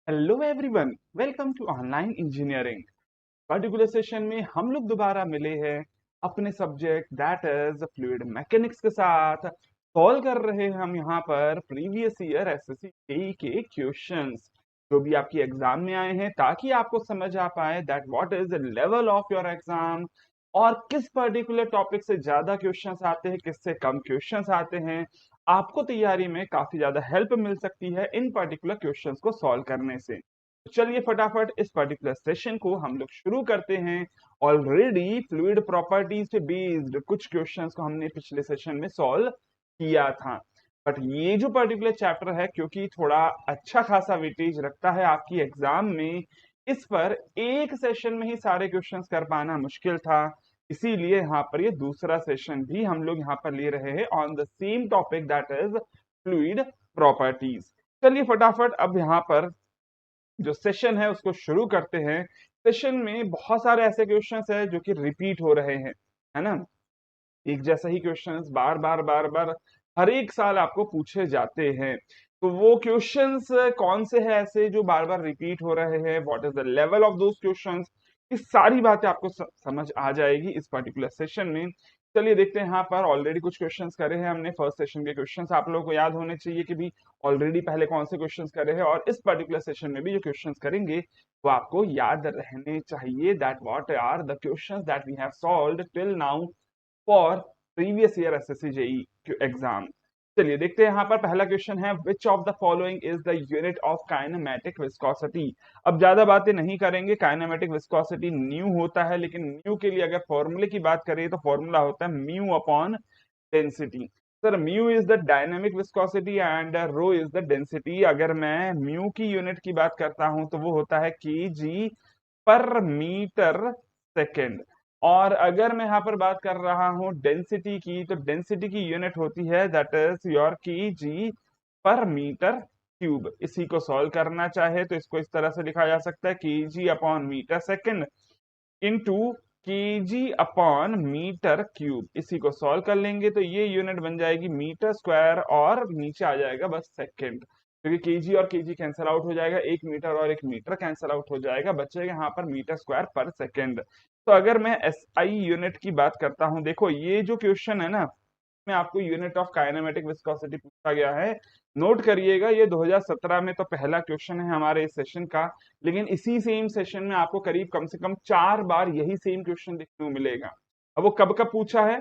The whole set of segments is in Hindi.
Hello everyone, welcome to online engineering. Particular session में हम लोग दोबारा मिले हैं अपने subject that is fluid mechanics के साथ। सॉल्व कर रहे हैं हम यहाँ पर प्रीवियस ईयर एसएससी जेईई के क्वेश्चंस जो भी आपकी एग्जाम में आए हैं, ताकि आपको समझ आ पाए that what is the level of your exam और किस पर्टिकुलर टॉपिक से ज्यादा क्वेश्चंस आते हैं, किससे कम क्वेश्चंस आते हैं। आपको तैयारी में काफी ज्यादा हेल्प मिल सकती है इन पर्टिकुलर क्वेश्चंस को सॉल्व करने से। तो चलिए फटाफट इस पर्टिकुलर सेशन को हम लोग शुरू करते हैं। ऑलरेडी फ्लूइड प्रॉपर्टीज से बेस्ड कुछ क्वेश्चंस को हमने पिछले सेशन में सॉल्व किया था, बट ये जो पर्टिकुलर चैप्टर है क्योंकि थोड़ा अच्छा खासा वेटेज रखता है आपकी एग्जाम में, इस पर एक सेशन में ही सारे क्वेश्चंस कर पाना मुश्किल था। इसीलिए यहाँ पर ये दूसरा सेशन भी हम लोग यहाँ पर ले रहे हैं on the same topic that is fluid properties. चलिए फटाफट अब यहाँ पर जो सेशन है उसको शुरू करते हैं। सेशन में बहुत सारे ऐसे क्वेश्चंस है जो कि रिपीट हो रहे हैं, है ना। एक जैसा ही क्वेश्चंस बार बार बार बार हर एक साल आपको पूछे जाते हैं। तो वो क्वेश्चंस कौन से हैं ऐसे जो बार बार रिपीट हो रहे हैं, what is the level of those questions, ये सारी बातें आपको समझ आ जाएगी इस पर्टिकुलर सेशन में। चलिए देखते हैं। यहाँ पर ऑलरेडी कुछ क्वेश्चंस करे हैं हमने। फर्स्ट सेशन के क्वेश्चंस आप लोगों को याद होने चाहिए कि भी ऑलरेडी पहले कौन से क्वेश्चंस करे हैं, और इस पर्टिकुलर सेशन में भी जो क्वेश्चंस करेंगे वो आपको याद रहने चाहिए that what are the questions that we have solved till now for previous year SSC JEE exam. चलिए देखते हैं। यहाँ पर पहला क्वेश्चन है, which of the following is the unit of kinematic viscosity. अब ज्यादा बातें नहीं करेंगे। काइनेमेटिक विस्कोसिटी न्यू होता है, लेकिन न्यू के लिए अगर फॉर्मूले की बात करें तो फॉर्मूला होता है mu upon density. Sir mu is the dynamic viscosity and rho is the density. अगर मैं म्यू की यूनिट की बात करता हूं तो वो होता है केजी पर मीटर सेकेंड। और अगर मैं यहाँ पर बात कर रहा हूँ डेंसिटी की, तो डेंसिटी की यूनिट होती है दैट इज योर केजी पर मीटर क्यूब। इसी को सॉल्व करना चाहे तो इसको इस तरह से लिखा जा सकता है, KG upon metre second into KG upon metre cube. इसी को सॉल्व कर लेंगे तो ये यूनिट बन जाएगी मीटर स्क्वायर, और नीचे आ जाएगा बस सेकेंड, क्योंकि केजी और केजी कैंसिल आउट हो जाएगा, एक मीटर और एक मीटर कैंसिल आउट हो जाएगा, बचेगा यहाँ पर मीटर स्क्वायर पर सेकेंड। तो अगर मैं एसआई यूनिट की बात करता हूँ, देखो ये जो क्वेश्चन है ना, में आपको यूनिट ऑफ काइनेमेटिक विस्कोसिटी पूछा गया है। नोट करिएगा, ये 2017 में तो पहला क्वेश्चन है हमारे इस सेशन का, लेकिन इसी सेम सेशन में आपको करीब कम से कम 4 बार यही सेम क्वेश्चन देखने को मिलेगा। अब वो कब कब पूछा है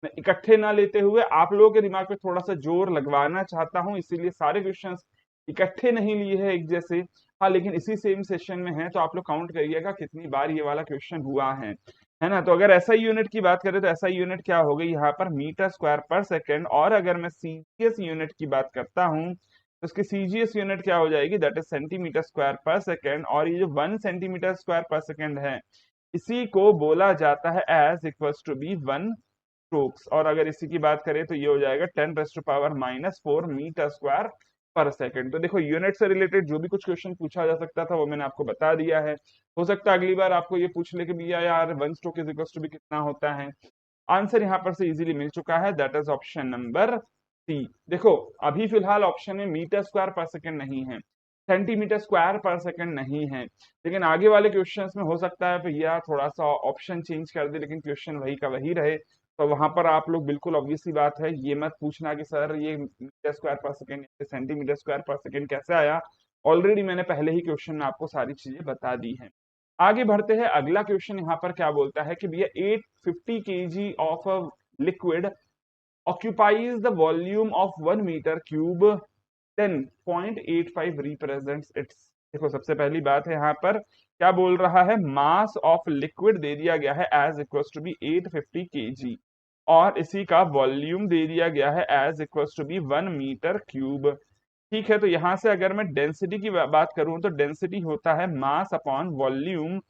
मैं इकट्ठे ना लेते हुए आप लोगों के दिमाग पे थोड़ा सा जोर लगवाना चाहता हूं, इसीलिए सारे क्वेश्चंस इकट्ठे नहीं लिए हैं एक जैसे। हाँ, लेकिन इसी सेम सेशन में है तो आप लोग काउंट करिएगा कितनी बार ये वाला क्वेश्चन हुआ है ना। तो अगर एसआई यूनिट की बात करें तो एसआई यूनिट क्या हो गई यहाँ पर, मीटर स्क्वायर पर सेकेंड। और अगर मैं सीजीएस यूनिट की बात करता हूँ तो उसकी सीजीएस यूनिट क्या हो जाएगी, दैट इज सेंटीमीटर स्क्वायर पर सेकेंड। और ये जो 1 सेंटीमीटर स्क्वायर पर सेकेंड है, इसी को बोला जाता है as equals to be 1 strokes. और अगर इसी की बात करें तो ये हो जाएगा 10⁻⁻⁴ मीटर स्क्वायर पर सेकंड। तो देखो यूनिट से रिलेटेड जो भी कुछ क्वेश्चन पूछा जा सकता था वो मैंने आपको बता दिया है। हो सकता है अगली बार आपको ये पूछ ले कि भैया यार 1 स्ट्रोक इज इक्वल टू भी कितना होता है। आंसर यहाँ पर से इजीली मिल चुका है, that is option number C. देखो अभी फिलहाल ऑप्शन में मीटर स्क्वायर पर सेकंड नहीं है, सेंटीमीटर स्क्वायर पर सेकंड नहीं है, लेकिन आगे वाले क्वेश्चंस में हो सकता है भैया थोड़ा सा ऑप्शन चेंज कर दे लेकिन क्वेश्चन वही का वही रहे। तो वहां पर आप लोग बिल्कुल ऑब्वियस सी बात है, ये मत पूछना कि सर ये metre square per second centimetre square per second कैसे आया। ऑलरेडी मैंने पहले ही क्वेश्चन में आपको सारी चीजें बता दी हैं। आगे बढ़ते हैं। अगला क्वेश्चन यहाँ पर क्या बोलता है कि भैया 850 KG of a liquid occupies the volume of 1 meter cube, then 0.85 represents its। देखो सबसे पहली बात है यहाँ पर क्या बोल रहा है, मास ऑफ लिक्विड दे दिया गया है as equal to be 850 KG, और इसी का वॉल्यूम दे दिया गया है as equal to be 1 metre cube. ठीक है, तो यहां से अगर मैं डेंसिटी की बात करूं तो डेंसिटी होता है मास अपॉन वॉल्यूम।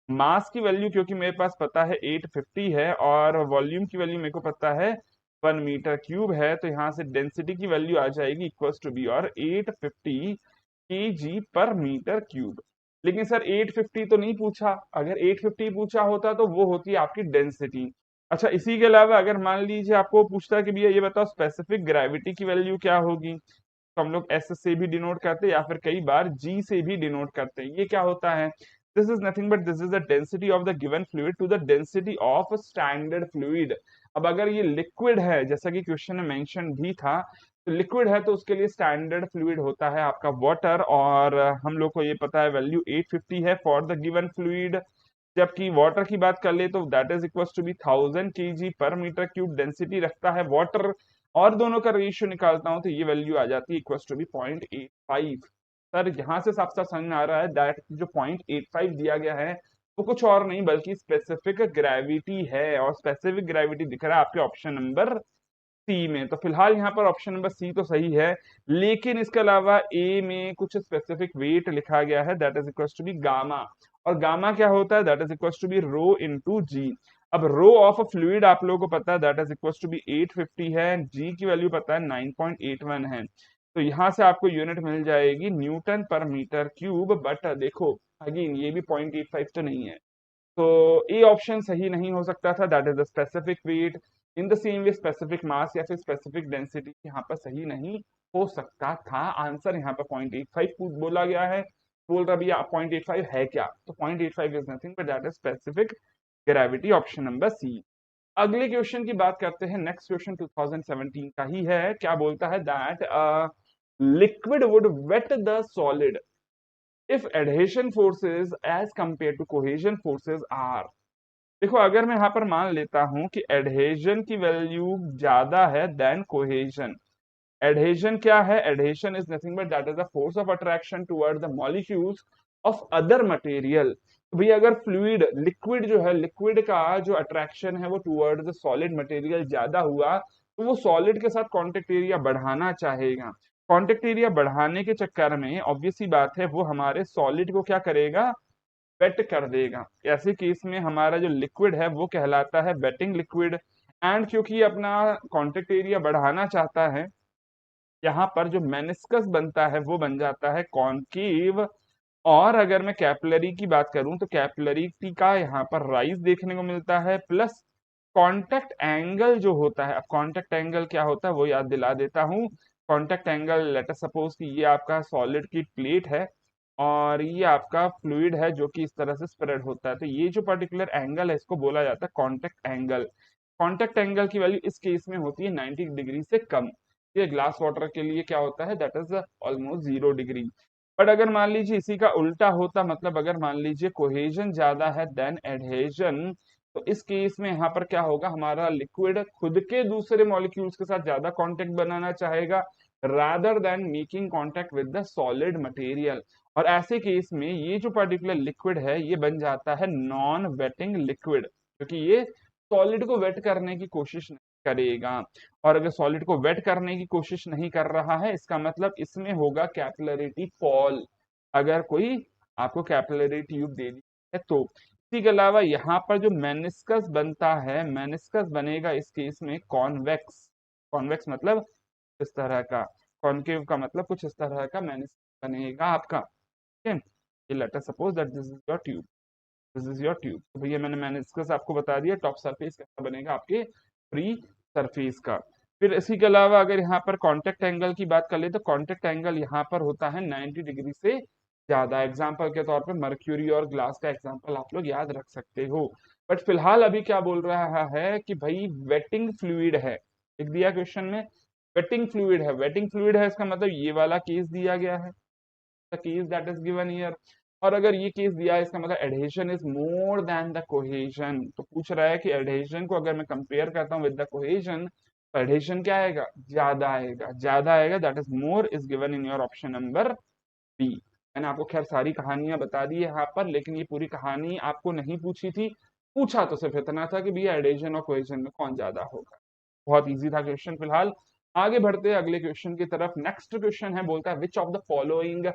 मास की वैल्यू क्योंकि मेरे पास पता है 850 है, और वॉल्यूम की वैल्यू मेरे को पता है 1 मीटर क्यूब है, तो यहाँ से डेंसिटी की वैल्यू आ जाएगी इक्वल टू बी और 850 केजी पर मीटर क्यूब। लेकिन सर 850 तो नहीं पूछा, अगर 850 पूछा होता तो वो होती आपकी डेंसिटी। अच्छा, इसी के अलावा अगर मान लीजिए आपको पूछता है कि भैया ये बताओ स्पेसिफिक ग्रेविटी की वैल्यू क्या होगी, तो हम लोग एस से भी डिनोट करते हैं या फिर कई बार जी से भी डिनोट करते हैं। ये क्या होता है, this is nothing but this is the density of the given fluid to the density of standard fluid. अब अगर ये लिक्विड है, जैसा कि क्वेश्चन में मेंशन भी था, तो लिक्विड है तो उसके लिए स्टैंडर्ड फ्लूइड होता है आपका वाटर, और हम लोग को ये पता है वैल्यू 850 है फॉर द गिवन फ्लूइड। जबकि वाटर की बात कर ले तो that is equal to be 1000 kg/m³ density रखता है वाटर, और दोनों का रेशियो निकालता हूं तो ये वैल्यू आ जाती है इक्वल टू बी 0.85। सर यहाँ से साफ साफ समझ में आ रहा है दैट जो 0.85 दिया गया है वो कुछ और नहीं बल्कि स्पेसिफिक ग्रेविटी है, और स्पेसिफिक ग्रेविटी दिख रहा है आपके ऑप्शन नंबर सी में। तो फिलहाल यहाँ पर ऑप्शन नंबर सी तो सही है, लेकिन इसके अलावा ए में कुछ स्पेसिफिक वेट लिखा गया है that is equal to be gamma, और गामा क्या होता है, that is equal to be rho into G. अब रो ऑफ अ फ्लूइड आप लोगों को पता है that is equal to be 850 है, जी की वैल्यू पता है 9.81 है। तो यहाँ से आपको यूनिट मिल जाएगी Newton per metre cube, but देखो अगेन ये भी 0.85 तो नहीं है, तो ए ऑप्शन सही नहीं हो सकता था, that is the specific weight. In the same way specific mass या फिर स्पेसिफिक डेंसिटी यहाँ पर सही नहीं हो सकता था। आंसर यहाँ पर 0.85 बोला गया है, बोल रहा भैया 0.85 है क्या, तो 0.85 is nothing but that is specific gravity, option number C. अगले क्वेश्चन की बात करते हैं, नेक्स्ट क्वेश्चन 2017 का ही है। क्या बोलता है that liquid would wet the solid if adhesion forces as compared to cohesion forces are। देखो अगर मैं यहाँ पर मान लेता हूं कि एडहेजन की वैल्यू ज्यादा है देन कोहेजन। एडहेजन क्या है, adhesion is nothing but that is the force of attraction toward the molecules of other material. तो भाई अगर फ्लूइड लिक्विड जो है, लिक्विड का जो अट्रैक्शन है वो टुवर्ड द सॉलिड मटेरियल ज्यादा हुआ, तो वो सॉलिड के साथ कांटेक्ट एरिया बढ़ाना चाहेगा। कांटेक्ट एरिया बढ़ाने के चक्कर में ऑब्वियस सी बात है वो हमारे सॉलिड को क्या करेगा, वेट कर देगा। ऐसे केस में हमारा जो लिक्विड है वो कहलाता है वेटिंग लिक्विड। एंड क्योंकि ये अपना कांटेक्ट एरिया बढ़ाना चाहता है, यहाँ पर जो मेनिस्कस बनता है वो बन जाता है कॉनकेव। और अगर मैं कैपिलरी की बात करूं तो कैपिलरिटी का यहाँ पर राइज देखने को मिलता है, प्लस कांटेक्ट एंगल जो होता है। अब कांटेक्ट एंगल क्या होता है वो याद दिला देता हूँ। Contact angle let us suppose कि ये आपका सॉलिड की प्लेट है और ये आपका फ्लूइड है जो कि इस तरह से स्प्रेड होता है, तो ये जो पर्टिकुलर एंगल है इसको बोला जाता है कांटेक्ट एंगल। कांटेक्ट एंगल की वैल्यू इस केस में होती है 90 डिग्री से कम। ये ग्लास वाटर के लिए क्या होता है, that is almost 0 degree. But अगर मान लीजिए इसी का उल्टा होता, मतलब अगर मान लीजिए कोहेजन ज्यादा है देन एडहेजन, तो इस केस में यहाँ पर क्या होगा, हमारा लिक्विड खुद के दूसरे मॉलिक्यूल्स के साथ ज्यादा कांटेक्ट बनाना चाहेगा rather than making contact with the solid material. और ऐसे केस में ये जो पर्टिकुलर लिक्विड है ये बन जाता है नॉन वेटिंग लिक्विड, क्योंकि ये सॉलिड को वेट करने की कोशिश नहीं करेगा। और अगर सॉलिड को वेट करने की कोशिश नहीं कर रहा है इसका मतलब इसमें होगा कैपिलरिटी फॉल, अगर कोई आपको कैपिलरी ट्यूब दे दी है तो। इसी के अलावा यहाँ पर जो मेनिस्कस बनता है, मेनिस्कस बनेगा इस केस में कॉन्वेक्स। कॉन्वेक्स मतलब इस तरह का, कॉनकेव का मतलब कुछ इस तरह का मेनिस्कस बनेगा आपका। ठीक है, ये let us suppose that this is your tube, this is your tube. तो भैया मैंने मेनिस्कस आपको बता दिया, टॉप सरफेस कैसा बनेगा आपके फ्री सरफेस का। फिर इसी के अलावा अगर यहाँ पर कांटेक्ट एंगल की बात कर ले तो कांटेक्ट एंगल यहाँ पर होता है 90 डिग्री से ज्यादा। एग्जाम्पल के तौर पे मर्क्यूरी और ग्लास का एग्जाम्पल आप लोग याद रख सकते हो। बट फिलहाल अभी क्या बोल रहा है कि भाई वेटिंग फ्लूइड है, लिख दिया क्वेश्चन में वेटिंग फ्लूइड है। वेटिंग फ्लूइड है इसका मतलब ये वाला केस दिया गया है, the case that is given here. और अगर ये केस दिया है इसका मतलब adhesion is more than the cohesion. तो पूछ रहा है कि एडहेशन को अगर मैं कंपेयर करता हूँ विद द कोहेजन तो एडहेशन क्या आएगा, ज्यादा आएगा, ज्यादा आएगा, that is more is given in your option number B. मैंने आपको खैर सारी कहानियां बता दी है यहाँ पर, लेकिन ये पूरी कहानी आपको नहीं पूछी थी, पूछा तो सिर्फ इतना था कि भैया एडहेशन और कोहेजन में कौन ज्यादा होगा। बहुत इजी था क्वेश्चन। फिलहाल आगे बढ़ते हैं अगले क्वेश्चन की तरफ। नेक्स्ट क्वेश्चन है, बोलता है which of the following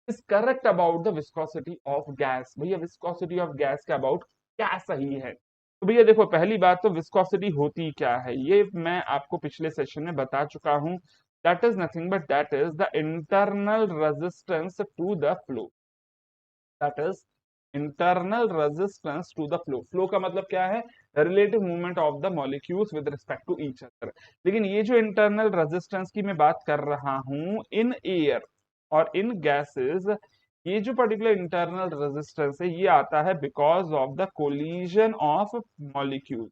is correct about the viscosity of gas. भैया विस्कोसिटी ऑफ गैस के अबाउट क्या सही है। तो भैया देखो पहली बात तो विस्कोसिटी होती क्या है ये मैं आपको पिछले सेशन में बता चुका हूं, that is nothing but that is the internal resistance to the flow. That is internal resistance to the flow. Flow का मतलब क्या है, relative movement of the molecules with respect to each other. लेकिन ये जो इंटरनल रेजिस्टेंस की मैं बात कर रहा हूं इन एयर और इन गैसेस, ये जो पर्टिकुलर इंटरनल रेजिस्टेंस है ये आता है because of the collision of molecule,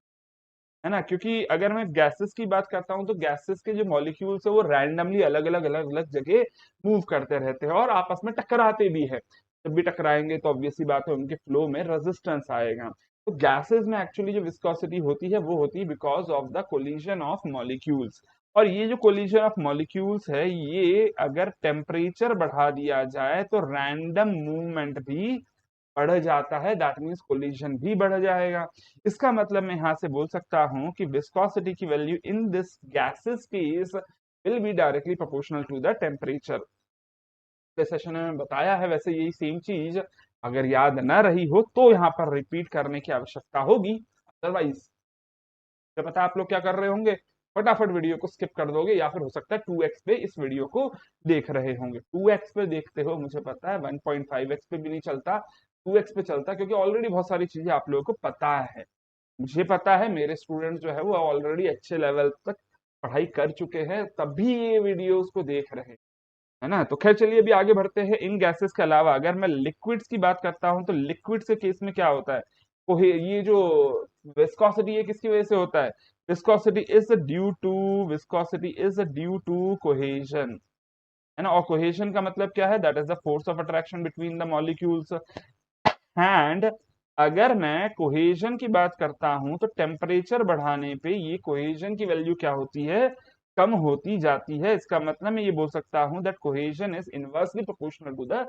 है ना। क्योंकि अगर मैं गैसेस की बात करता हूं तो गैसेस के जो मॉलिक्यूल्स है वो रैंडमली अलग अलग जगह मूव करते रहते हैं और आपस में टकराते भी है। जब भी टकराएंगे तो ऑब्वियस सी बात है उनके फ्लो में रेजिस्टेंस आएगा। तो गैसेस में एक्चुअली जो विस्कोसिटी होती है वो होती है because of the collision of molecules. और ये जो कोलिजन ऑफ मॉलिक्यूल्स है ये अगर टेम्परेचर बढ़ा दिया जाए तो रैंडम मूवमेंट भी बढ़ जाता है, दैट मीन्स कोलिजन भी बढ़ जाएगा। इसका मतलब मैं यहाँ से बोल सकता हूँ कि विस्कोसिटी की value in this gases case will be directly proportional to the temperature. Session में बताया है वैसे यही सेम चीज, अगर याद ना रही हो तो यहाँ पर रिपीट करने की आवश्यकता होगी, अदरवाइज क्या पता आप लोग क्या कर रहे होंगे, फटाफट वीडियो को स्किप कर दोगे या फिर हो सकता है 2x पे इस वीडियो को देख रहे होंगे। 2x पे देखते हो मुझे पता है, 1.5x पे भी नहीं चलता, 2x पे चलता, क्योंकि ऑलरेडी बहुत सारी चीजें आप लोगों को पता है। मुझे पता है मेरे स्टूडेंट जो है वो ऑलरेडी अच्छे लेवल तक पढ़ाई कर चुके हैं तब भी ये वीडियोस को देख रहे हैं, है ना। तो खैर चलिए अभी आगे बढ़ते हैं। इन गैसेस के अलावा अगर मैं लिक्विड्स की बात करता हूं तो लिक्विड्स के केस में क्या होता है, ये जो विस्कोसिटी है किसकी वजह से होता है, viscosity is due to cohesion, है ना। और कोहेजन का मतलब क्या है, that is the force of attraction between the molecules. And अगर मैं कोहेजन की बात करता हूं तो टेम्परेचर बढ़ाने पे ये कोहेजन की वैल्यू क्या होती है, कम होती जाती है। इसका मतलब मैं ये बोल सकता हूं that cohesion is inversely proportional to the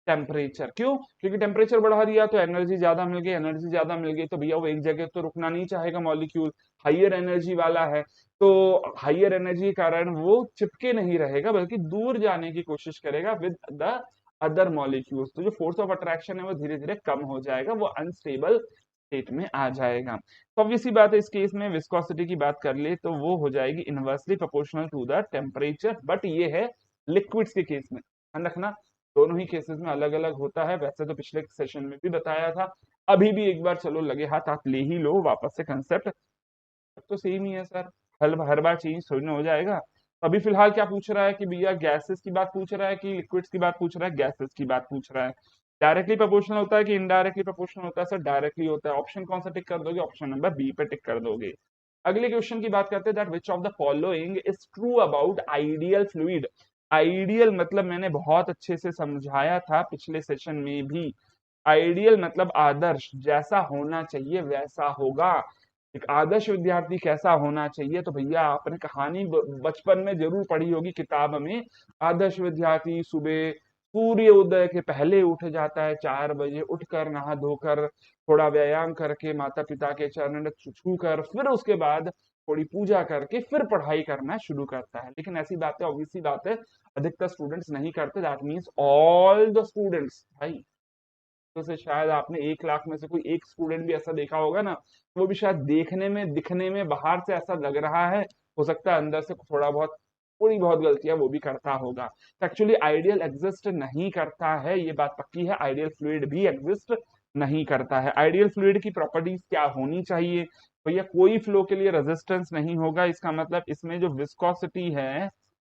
temperature. क्यों, क्योंकि टेम्परेचर बढ़ा दिया तो एनर्जी ज्यादा मिल गई, एनर्जी ज्यादा मिल गई तो भैया वो एक जगह तो रुकना नहीं चाहेगा, मॉलिक्यूल हाइयर एनर्जी वाला है तो हाइयर एनर्जी के कारण वो चिपके नहीं रहेगा बल्कि दूर जाने की कोशिश करेगा विद द अदर मॉलिक्यूल्स। तो जो फोर्स ऑफ अट्रैक्शन है वो धीरे धीरे कम हो जाएगा, वो अनस्टेबल स्टेट में आ जाएगा। तो ऑब्वियस सी बात है इस केस में विस्कोसिटी की बात कर ले तो वो हो जाएगी inversely proportional to the temperature, but ये है लिक्विड्स के केस में, ध्यान रखना दोनों ही केसेस में अलग अलग होता है। वैसे तो पिछले सेशन में भी बताया था, अभी भी एक बार चलो लगे हाथ आप ले ही लो वापस से कंसेप्ट, तो सेम ही है सर, हर बार चेंज थोड़ी ना हो जाएगा। तो अभी फिलहाल क्या पूछ रहा है कि भैया गैसेस की बात पूछ रहा है कि लिक्विड्स की बात पूछ रहा है, गैसेस की बात पूछ रहा है। डायरेक्टली प्रोपोर्शनल होता है कि इनडायरेक्टली प्रोपोर्शनल होता है, सर डायरेक्टली होता है। ऑप्शन कौन सा टिक कर दोगे, ऑप्शन नंबर बी पे टिक कर दोगे। अगले क्वेश्चन की बात करते हैं, that which of the following is true about ideal fluid. Ideal मतलब मैंने बहुत अच्छे से समझाया था पिछले सेशन में भी, आइडियल मतलब आदर्श, जैसा होना चाहिए वैसा होगा। एक आदर्श विद्यार्थी कैसा होना चाहिए, तो भैया आपने कहानी बचपन में जरूर पढ़ी होगी किताब में। आदर्श विद्यार्थी सुबह सूर्य उदय के पहले उठ जाता है, 4 बजे उठकर नहा धोकर थोड़ा व्यायाम करके माता पिता के चरण छू कर फिर उसके बाद थोड़ी पूजा करके फिर पढ़ाई करना शुरू करता है। लेकिन ऐसी बातें ऑब्वियसली बात है अधिकतर स्टूडेंट्स नहीं करते, that means all the students भाई। तो से शायद आपने 1 लाख में से कोई एक स्टूडेंट भी ऐसा देखा होगा ना, वो भी शायद देखने में दिखने में बाहर से ऐसा लग रहा है, हो सकता है अंदर से थोड़ी बहुत गलतियां वो भी करता होगा। तो एक्चुअली आइडियल एग्जिस्ट नहीं करता है, ये बात पक्की है, आइडियल फ्लूइड भी एग्जिस्ट नहीं करता है। आइडियल फ्लूइड की प्रॉपर्टीज क्या होनी चाहिए, भैया कोई फ्लो के लिए रेजिस्टेंस नहीं होगा, इसका मतलब इसमें जो विस्कोसिटी है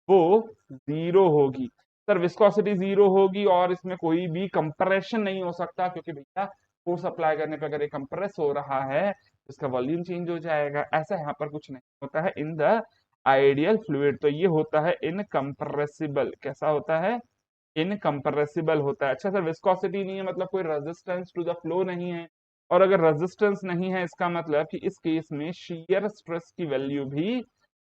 वो जीरो होगी। सर विस्कोसिटी जीरो होगी और इसमें कोई भी कंप्रेशन नहीं हो सकता, क्योंकि भैया फोर्स अप्लाई करने पर अगर ये कंप्रेस हो रहा है तो इसका वॉल्यूम चेंज हो जाएगा। ऐसा यहाँ पर कुछ नहीं होता है इन द आइडियल फ्लूइड, तो ये होता है इनकम्प्रेसिबल। कैसा होता है, इनकम्प्रेसिबल होता है। अच्छा सर विस्कोसिटी नहीं है मतलब कोई रेजिस्टेंस टू द फ्लो नहीं है, और अगर रेजिस्टेंस नहीं है इसका मतलब कि इस केस में शियर स्ट्रेस की वैल्यू भी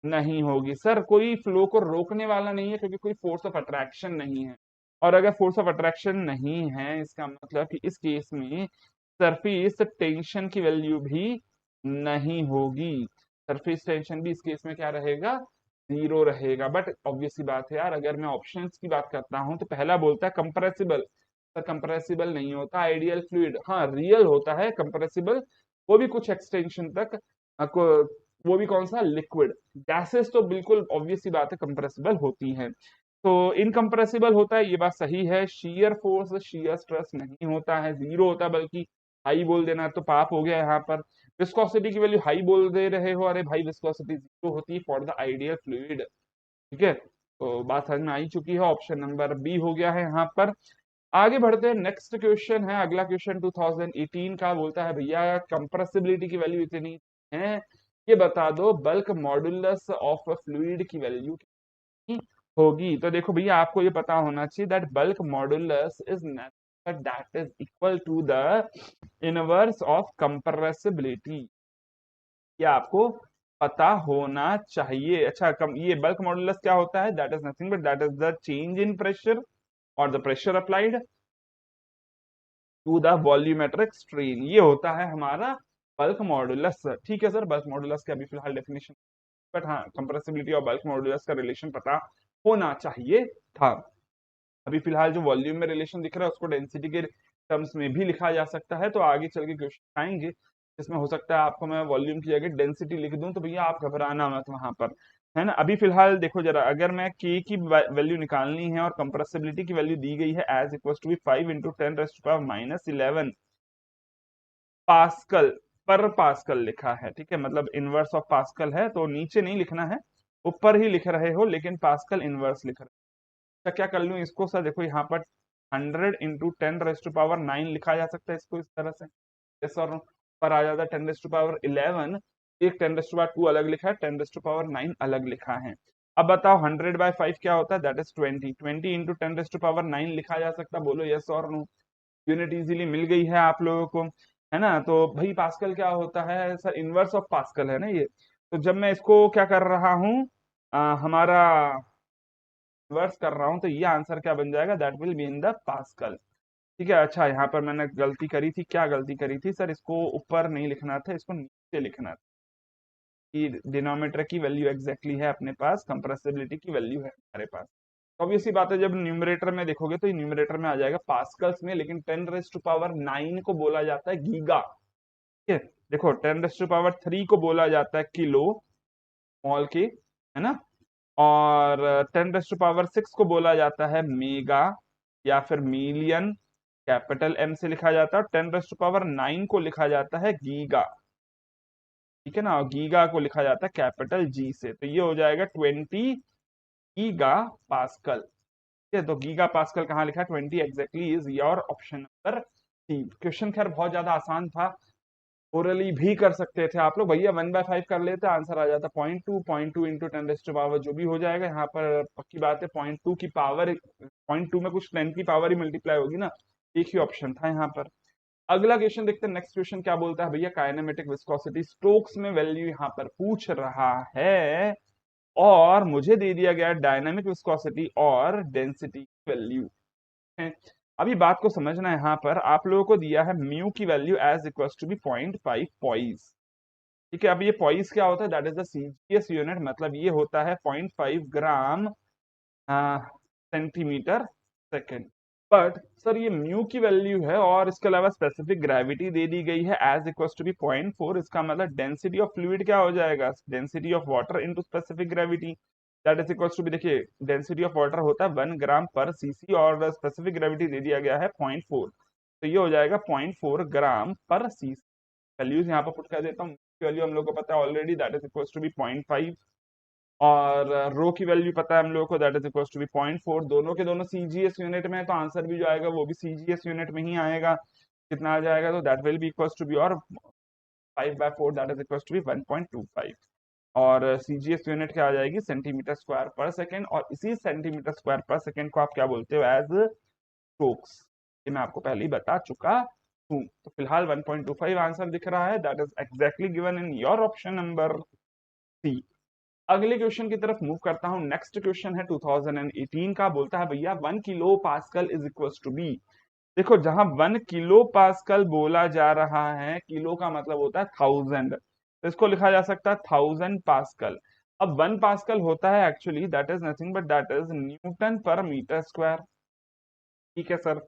नहीं होगी। सर कोई फ्लो को रोकने वाला नहीं है क्योंकि कोई फोर्स ऑफ अट्रैक्शन नहीं है, और अगर फोर्स ऑफ अट्रैक्शन नहीं है इसका मतलब कि इस केस में सरफेस टेंशन की वैल्यू भी नहीं होगी। सरफेस टेंशन भी इस केस में क्या रहेगा, जीरो रहेगा। बट ऑब्वियस सी बात है यार, अगर मैं ऑप्शंस की बात करता हूं तो पहला बोलता है कंप्रेसिबल, सर कंप्रेसिबल नहीं होता आइडियल फ्लूइड, हाँ रियल होता है कंप्रेसिबल, वो भी कुछ एक्सटेंशन तक। वो भी कौन सा, लिक्विड। गैसेस तो बिल्कुल ऑब्वियस सी बात है कंप्रेसिबल होती हैं। तो इनकम्प्रेसिबल होता है, ये बात सही है। शियर फोर्स शियर स्ट्रेस नहीं होता है, जीरो होता है, बल्कि हाई बोल देना तो पाप हो गया यहाँ पर। विस्कोसिटी की वैल्यू हाई बोल दे रहे हो, अरे भाई विस्कोसिटी 0 होती है फॉर द आइडियल फ्लूइड। ठीक है, तो बात समझ में आ ही चुकी है, ऑप्शन नंबर बी हो गया है यहाँ पर। आगे बढ़ते हैं, नेक्स्ट क्वेश्चन है, अगला क्वेश्चन 2018 का, बोलता है भैया कंप्रेसिबिलिटी की वैल्यू इतनी है, ये बता दो बल्क मॉडुलस ऑफ फ्लूइड की वैल्यू कितनी होगी। तो देखो भैया, आपको ये पता होना चाहिए that bulk modulus is that is equal to the inverse of compressibility. ये आपको पता होना चाहिए। अच्छा, ये बल्क मॉडुलस क्या होता है? That is nothing but that is the change in pressure और the pressure applied to the volumetric strain, ये होता है हमारा बल्क मॉडुलस। ठीक है सर, बल्क मॉडुलस की अभी फिलहाल डेफिनेशन, बट हाँ कंप्रेसिबिलिटी और बल्क मॉडुलस का रिलेशन पता होना चाहिए था। अभी फिलहाल जो वॉल्यूम में रिलेशन दिख रहा है उसको डेंसिटी के टर्म्स में भी लिखा जा सकता है, तो आगे चल के क्वेश्चन आएंगे जिसमें हो सकता है आपको मैं वॉल्यूम की जगह डेंसिटी लिख दूं, तो भैया आप घबराना मत वहां पर, है ना। अभी फिलहाल देखो जरा, अगर मैं के की वैल्यू निकालनी है और कंप्रेसिबिलिटी की वैल्यू दी गई है as equal to be 5 × 10⁻⁻11 pascal पर पास्कल लिखा है। ठीक है, मतलब इनवर्स ऑफ पास्कल है, तो नीचे नहीं लिखना है, ऊपर ही लिख रहे हो, लेकिन पास्कल इनवर्स लिख रहे हो। तो क्या कर लूं इसको सर? देखो यहाँ पर 100 × 10⁻9 लिखा जा सकता है इसको इस तरह से, यस और नो। पर आ जाता है 10⁻11, एक 10⁻2 अलग लिखा है, 10⁻9 अलग लिखा है। अब बताओ 100/5 क्या होता है? दैट इज 20, 20 × 10⁻9 लिखा जा सकता है, बोलो यस और नो। यूनिट इजीली मिल गई है आप लोगों को, है ना। तो भाई पास्कल क्या होता है सर? इनवर्स ऑफ पास्कल है ना ये। तो जब मैं इसको क्या कर रहा हूँ, हमारा इनवर्स कर रहा हूँ, तो ये आंसर क्या बन जाएगा? That will be in the pascal. ठीक है, अच्छा यहाँ पर मैंने गलती करी थी, क्या गलती करी थी सर? इसको ऊपर नहीं लिखना था, इसको नीचे लिखना था, कि डिनोमिनेटर की वैल्यू एग्जैक्टली है अपने पास, कंप्रेसिबिलिटी की वैल्यू है हमारे पास। तो अब इसी बात है, जब न्यूमरेटर में देखोगे तो न्यूमरेटर में आ जाएगा पास्कल्स में, लेकिन 10⁻9 को बोला जाता है गीगा। ठीक है, देखो 10⁻3 को बोला जाता है किलो, स्मॉल के, है ना। और 10⁻6 को बोला जाता है मेगा या फिर मिलियन, कैपिटल एम से लिखा जाता है। और 10⁻9 को लिखा जाता है गीगा, ठीक है ना, और गीगा को लिखा जाता है कैपिटल जी से। तो ये हो जाएगा 20 गीगा पास्कल। ठीक है, तो गीगा पास्कल कहाँ लिखा है? 20 exactly is your option number C. Question खैर बहुत ज्यादा आसान था, ओरली भी कर सकते थे आप लोग, भैया 1/5 कर लेते आंसर आ जाता। 0.2 इंटू 10⁻, जो भी हो जाएगा यहाँ पर, पक्की बात है 0.2 की पावर, 0.2 में कुछ 10 की पावर ही मल्टीप्लाई होगी ना, एक ही ऑप्शन था यहाँ पर। अगला क्वेश्चन देखते हैं, नेक्स्ट क्वेश्चन क्या बोलता है भैया? काइनेमेटिक विस्कोसिटी स्टोक्स में वैल्यू यहाँ पर पूछ रहा है, और मुझे दे दिया गया डायनामिक विस्कोसिटी और डेंसिटी वैल्यू है। अभी बात को समझना है, यहाँ पर आप लोगों को दिया है म्यू की value as equal to be 0.5 poise. ठीक है, अब ये पॉइज क्या होता है? That is the CGS unit, मतलब ये होता है 0.5 gram centimetre second. But sir ये म्यू की वैल्यू है, और इसके अलावा स्पेसिफिक ग्रेविटी दे दी गई है एज इक्वल टू बी 0.4, इसका मतलब डेंसिटी ऑफ फ्लूइड क्या हो जाएगा? Density of water into specific gravity, that is equal to be, देखिए डेंसिटी ऑफ वाटर होता है 1 ग्राम पर सीसी, और स्पेसिफिक ग्रेविटी दे दिया गया है 0.4, तो ये हो जाएगा 0.4 ग्राम पर सीसी। वैल्यूज यहाँ पर पुट कर देता हूँ, वैल्यू हम लोग को पता है already, that is equal to be 0.5, और रो की वैल्यू पता है हम लोगों को, that is equal to be 0.4। दोनों के दोनों सीजीएस यूनिट में है, तो आंसर भी जो आएगा वो भी सीजीएस यूनिट में ही आएगा। कितना आ जाएगा? तो that will be equal to be, और 5/4 that is equal to be 1.25, और सीजीएस यूनिट क्या आ जाएगी? सेंटीमीटर स्क्वायर पर सेकेंड, और इसी सेंटीमीटर स्क्वायर पर सेकेंड को आप क्या बोलते हो? As strokes. ये मैं आपको पहले ही बता चुका हूँ। तो फिलहाल 1.25 आंसर दिख रहा है, that is exactly given in your option number C. अगले क्वेश्चन की तरफ मूव करता हूं, नेक्स्ट क्वेश्चन है 2018 का, बोलता है भैया 1 kilo pascal is equal to be. देखो जहां 1 किलो पास्कल बोला जा रहा है, किलो का मतलब होता है 1000, तो इसको लिखा जा सकता है 1000 पास्कल। अब 1 पास्कल होता है actually, that is nothing but that is Newton per metre square. ठीक है सर,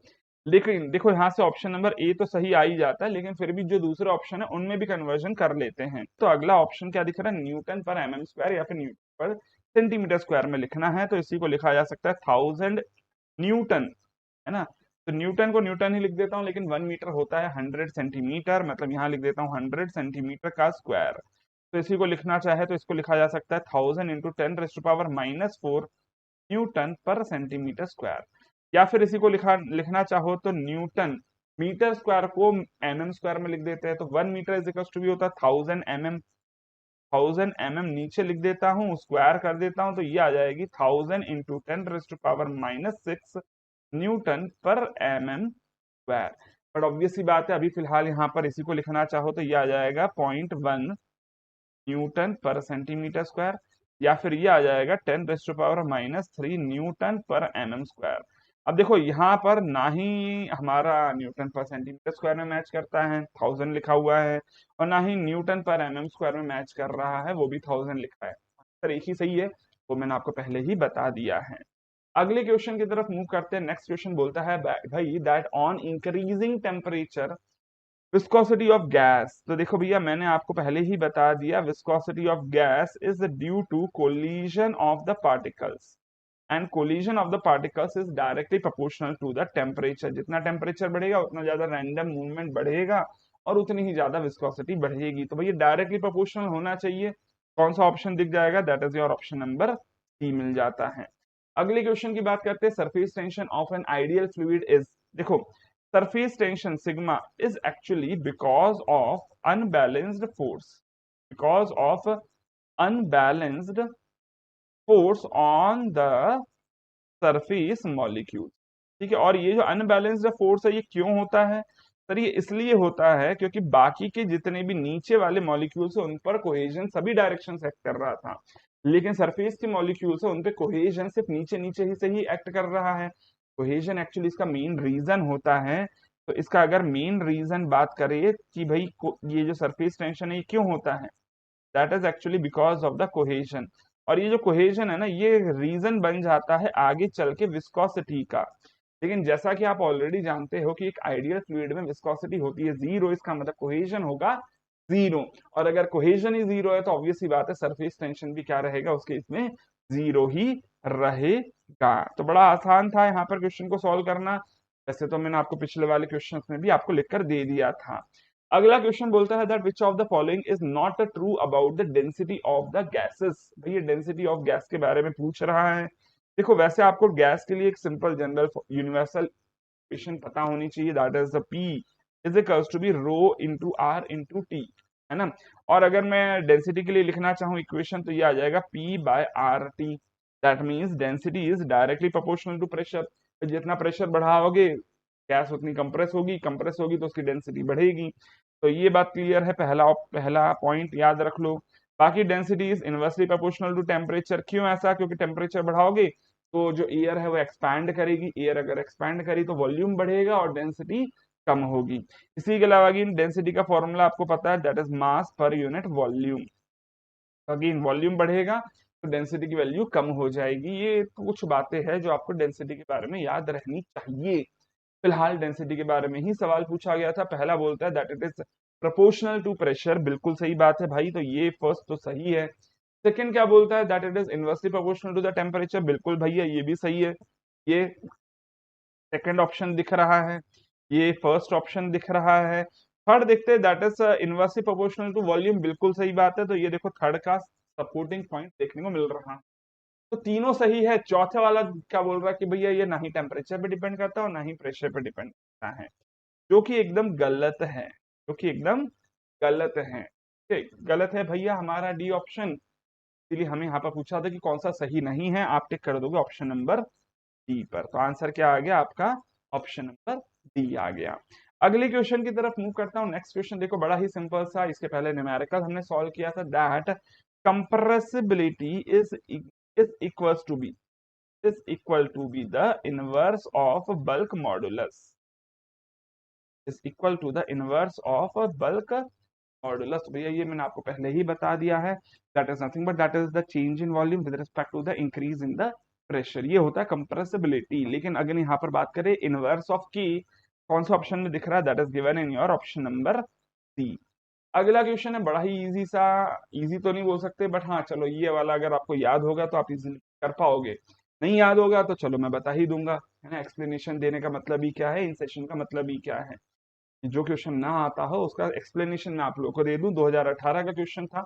लेकिन देखो यहाँ से ऑप्शन नंबर ए तो सही आ ही जाता है, लेकिन फिर भी जो दूसरे ऑप्शन है उनमें भी कन्वर्जन कर लेते हैं। तो अगला ऑप्शन क्या दिख रहा है? न्यूटन पर एमएम स्क्वायर या फिर न्यूटन पर सेंटीमीटर स्क्वायर में लिखना है, तो इसी को लिखा जा सकता है 1000 न्यूटन, है ना। तो न्यूटन को न्यूटन ही लिख देता हूँ, लेकिन 1 मीटर होता है 100 सेंटीमीटर, मतलब यहाँ लिख देता हूँ 100 सेंटीमीटर का स्क्वायर। तो इसी को लिखना चाहे तो इसको लिखा जा सकता है 1000 × 10⁻⁴ न्यूटन पर सेंटीमीटर स्क्वायर। या फिर इसी को लिखना चाहो तो न्यूटन मीटर स्क्वायर को एमएम स्क्वायर में लिख देते हैं, तो 1 मीटर इज इक्वल टू भी होता है 1000 mm। 1000 mm नीचे लिख देता हूँ, स्क्वायर कर देता हूँ, तो ये आ जाएगी 1000 × 10⁻⁶ न्यूटन पर mm स्क्वायर। बट ऑब्वियस सी बात है, अभी फिलहाल यहाँ पर इसी को लिखना चाहो तो ये आ जाएगा 0.1 न्यूटन पर सेंटीमीटर स्क्वायर, या फिर ये आ जाएगा 10⁻³ न्यूटन पर mm स्क्वायर। अब देखो यहाँ पर ना ही हमारा न्यूटन पर सेंटीमीटर स्क्वायर में मैच करता है, 1000 लिखा हुआ है, और ना ही न्यूटन पर mm स्क्वायर में मैच कर रहा है, वो भी 1000 लिखा है। सर एक ही सही है, वो मैंने आपको पहले ही बता दिया है। अगले क्वेश्चन की तरफ मूव करते हैं। नेक्स्ट क्वेश्चन बोलता है भाई that on increasing temperature viscosity of gas. तो देखो भैया, मैंने आपको पहले ही बता दिया, viscosity of gas is due to collision of the particles, and collision of the particles is directly proportional to the temperature. जितना टेम्परेचर बढ़ेगा उतना ज्यादा रैंडम मूवमेंट बढ़ेगा और उतनी ही ज्यादा विस्कोसिटी बढ़ेगी। तो भैया डायरेक्टली प्रोपोर्शनल होना चाहिए। कौन सा ऑप्शन दिख जाएगा? That is your option number C मिल जाता है। अगले क्वेश्चन की बात करते हैं। Surface tension of an ideal fluid is, देखो surface tension sigma is actually because of unbalanced force, because of unbalanced force on the surface molecule। ठीक है, और ये जो अनबैलेंस्ड फोर्स है ये क्यों होता है? सर ये इसलिए होता है क्योंकि बाकी के जितने भी नीचे वाले मॉलिक्यूल्स है उन पर कोहेजन सभी डायरेक्शन से एक्ट कर रहा था, लेकिन सरफेस के मॉलिक्यूल्स है उन पे कोहेजन सिर्फ नीचे नीचे ही से ही एक्ट कर रहा है। कोहेजन एक्चुअली इसका मेन रीजन होता है। तो इसका अगर मेन रीजन बात करें कि भाई ये जो सरफेस टेंशन है ये क्यों होता है, that is actually because of the cohesion. और ये जो कोहेजन है ना, ये रीजन बन जाता है आगे चल के विस्कोसिटी का। लेकिन जैसा कि आप ऑलरेडी जानते हो कि एक आइडियल फ्लूइड में विस्कोसिटी होती है 0, इसका मतलब कोहेजन होगा 0। और अगर कोहेजन ही 0 है तो ऑब्वियस सी बात है सरफेस टेंशन भी क्या रहेगा उसके इसमें 0 ही रहेगा। तो बड़ा आसान था यहाँ पर क्वेश्चन को सॉल्व करना। वैसे तो मैंने आपको पिछले वाले क्वेश्चन में भी आपको लिखकर दे दिया था। अगला क्वेश्चन बोलता है that which of the following is not true about the density of the gases. भैया डेंसिटी ऑफ गैस के बारे में पूछ रहा है। देखो वैसे आपको गैस के लिए एक सिंपल जनरल यूनिवर्सल इक्वेशन पता होनी चाहिए, that is the P is equals to be rho into R into T, है ना। और अगर मैं डेंसिटी के लिए लिखना चाहूँ इक्वेशन तो ये आ जाएगा P/RT। That means density is directly proportional to pressure. जितना प्रेशर बढ़ाओगे गैस उतनी कंप्रेस होगी तो उसकी डेंसिटी बढ़ेगी। तो ये बात क्लियर है, पहला पॉइंट याद रख लो। बाकी density is inversely proportional to temperature. क्यों ऐसा? क्योंकि टेम्परेचर बढ़ाओगे तो जो एयर है वो एक्सपैंड करेगी, एयर अगर एक्सपैंड करी तो वॉल्यूम बढ़ेगा और डेंसिटी कम होगी। इसी के अलावा अगेन डेंसिटी का फॉर्मूला आपको पता है, that is mass per unit volume. Again volume बढ़ेगा तो डेंसिटी की वैल्यू कम हो जाएगी। ये कुछ बातें हैं जो आपको डेंसिटी के बारे में याद रखनी चाहिए। फिलहाल डेंसिटी के बारे में ही सवाल पूछा गया था। पहला बोलता है that it is proportional to pressure, बिल्कुल सही बात है भाई, तो ये फर्स्ट तो सही है। सेकंड क्या बोलता है? That it is inversely proportional to the temperature, बिल्कुल भैया ये भी सही है। ये सेकंड ऑप्शन दिख रहा है, ये फर्स्ट ऑप्शन दिख रहा है। थर्ड देखते हैं, that is inversely proportional to volume, बिल्कुल सही बात है। तो ये देखो थर्ड का सपोर्टिंग पॉइंट देखने को मिल रहा है। तो तीनों सही है। चौथे वाला क्या बोल रहा है कि भैया ये ना ही टेम्परेचर पे डिपेंड करता है और ना ही प्रेशर पे डिपेंड करता है, जो कि एकदम गलत है, जो कि एकदम गलत है। ठीक गलत है भैया हमारा डी ऑप्शन। इसलिए हमें यहाँ पर पूछा था कि कौन सा सही नहीं है, आप टिक कर दोगे ऑप्शन नंबर डी पर। तो आंसर क्या आ गया आपका? ऑप्शन नंबर डी आ गया। अगले क्वेश्चन की तरफ मूव करता हूँ। नेक्स्ट क्वेश्चन देखो बड़ा ही सिंपल सा, इसके पहले न्यूमेरिकल हमने सॉल्व किया था। That compressibility is equals to be is equal to be the inverse of bulk modulus, is equal to the inverse of bulk modulus। भैया ये मैंने आपको पहले ही बता दिया है, that is nothing but that is the change in volume with respect to the increase in the pressure। ये होता है कंप्रेसिबिलिटी। लेकिन अगर यहाँ पर बात करें इनवर्स ऑफ की, कौन सा ऑप्शन में दिख रहा है? That is given in your option number C. अगला क्वेश्चन है बड़ा ही इजी सा, इजी तो नहीं बोल सकते बट हाँ चलो ये वाला अगर आपको याद होगा तो आप इजीली कर पाओगे, नहीं याद होगा तो चलो मैं बता ही दूंगा। है ना। एक्सप्लेनेशन देने का मतलब ही क्या है, इन सेशन का मतलब ही क्या है। जो क्वेश्चन ना आता हो उसका एक्सप्लेनेशन मैं आप लोगों को दे दूं। 2018 का क्वेश्चन था